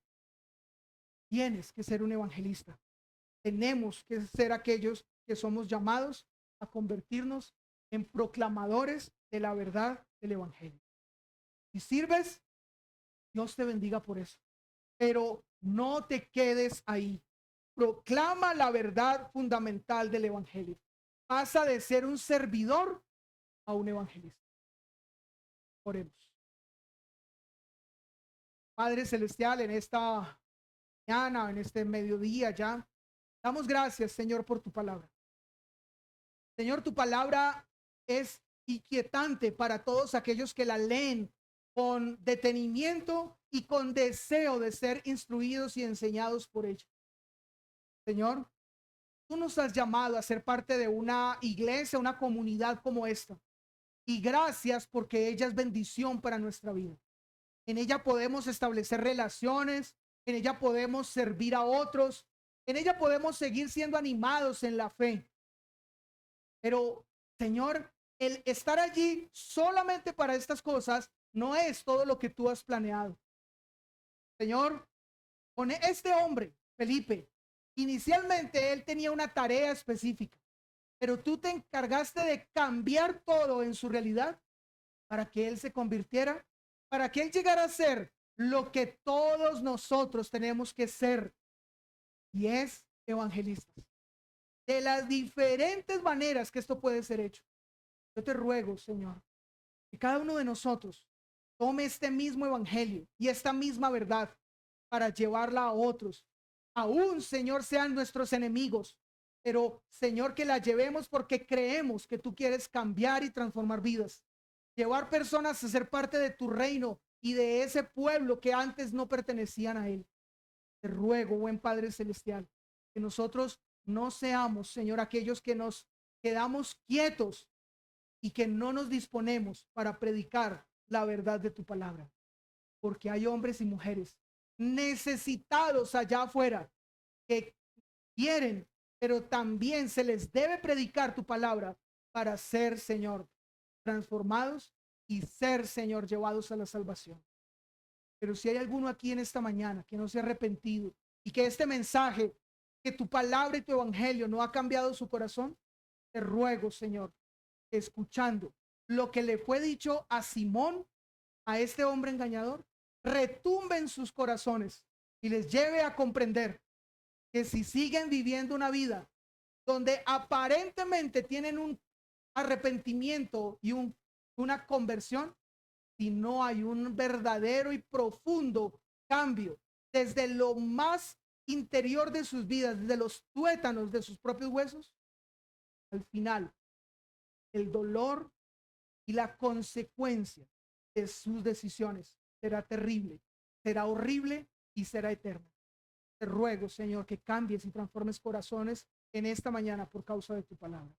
[SPEAKER 2] Tienes que ser un evangelista. Tenemos que ser aquellos que somos llamados a convertirnos en proclamadores de la verdad del evangelio. Si sirves, Dios te bendiga por eso. Pero no te quedes ahí. Proclama la verdad fundamental del evangelio. Pasa de ser un servidor a un evangelista. Oremos. Padre Celestial, en esta mañana, en este mediodía ya, damos gracias, Señor, por tu palabra. Señor, tu palabra es inquietante para todos aquellos que la leen con detenimiento y con deseo de ser instruidos y enseñados por ella. Señor, tú nos has llamado a ser parte de una iglesia, una comunidad como esta. Y gracias porque ella es bendición para nuestra vida. En ella podemos establecer relaciones, en ella podemos servir a otros, en ella podemos seguir siendo animados en la fe. Pero, Señor, el estar allí solamente para estas cosas no es todo lo que tú has planeado. Señor, con este hombre, Felipe, inicialmente él tenía una tarea específica, pero tú te encargaste de cambiar todo en su realidad para que él se convirtiera, para que él llegara a ser lo que todos nosotros tenemos que ser, y es evangelistas. De las diferentes maneras que esto puede ser hecho. Yo te ruego, Señor, que cada uno de nosotros tome este mismo evangelio y esta misma verdad para llevarla a otros. Aún, Señor, sean nuestros enemigos, pero, Señor, que la llevemos porque creemos que tú quieres cambiar y transformar vidas. Llevar personas a ser parte de tu reino y de ese pueblo que antes no pertenecían a él. Te ruego, buen Padre Celestial, que nosotros no seamos, Señor, aquellos que nos quedamos quietos y que no nos disponemos para predicar la verdad de tu palabra. Porque hay hombres y mujeres necesitados allá afuera que quieren, pero también se les debe predicar tu palabra para ser, Señor, transformados y ser, Señor, llevados a la salvación. Pero si hay alguno aquí en esta mañana que no se ha arrepentido y que este mensaje, que tu palabra y tu evangelio no ha cambiado su corazón, te ruego, Señor, que escuchando lo que le fue dicho a Simón, a este hombre engañador, retumbe en sus corazones y les lleve a comprender que si siguen viviendo una vida donde aparentemente tienen un arrepentimiento y una conversión, si no hay un verdadero y profundo cambio desde lo más interior de sus vidas, desde los tuétanos de sus propios huesos, al final el dolor y la consecuencia de sus decisiones será terrible, será horrible y será eterna. Te ruego, Señor, que cambies y transformes corazones en esta mañana por causa de tu palabra.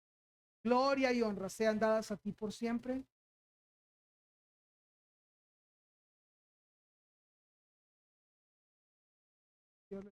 [SPEAKER 2] Gloria y honra sean dadas a ti por siempre. Dios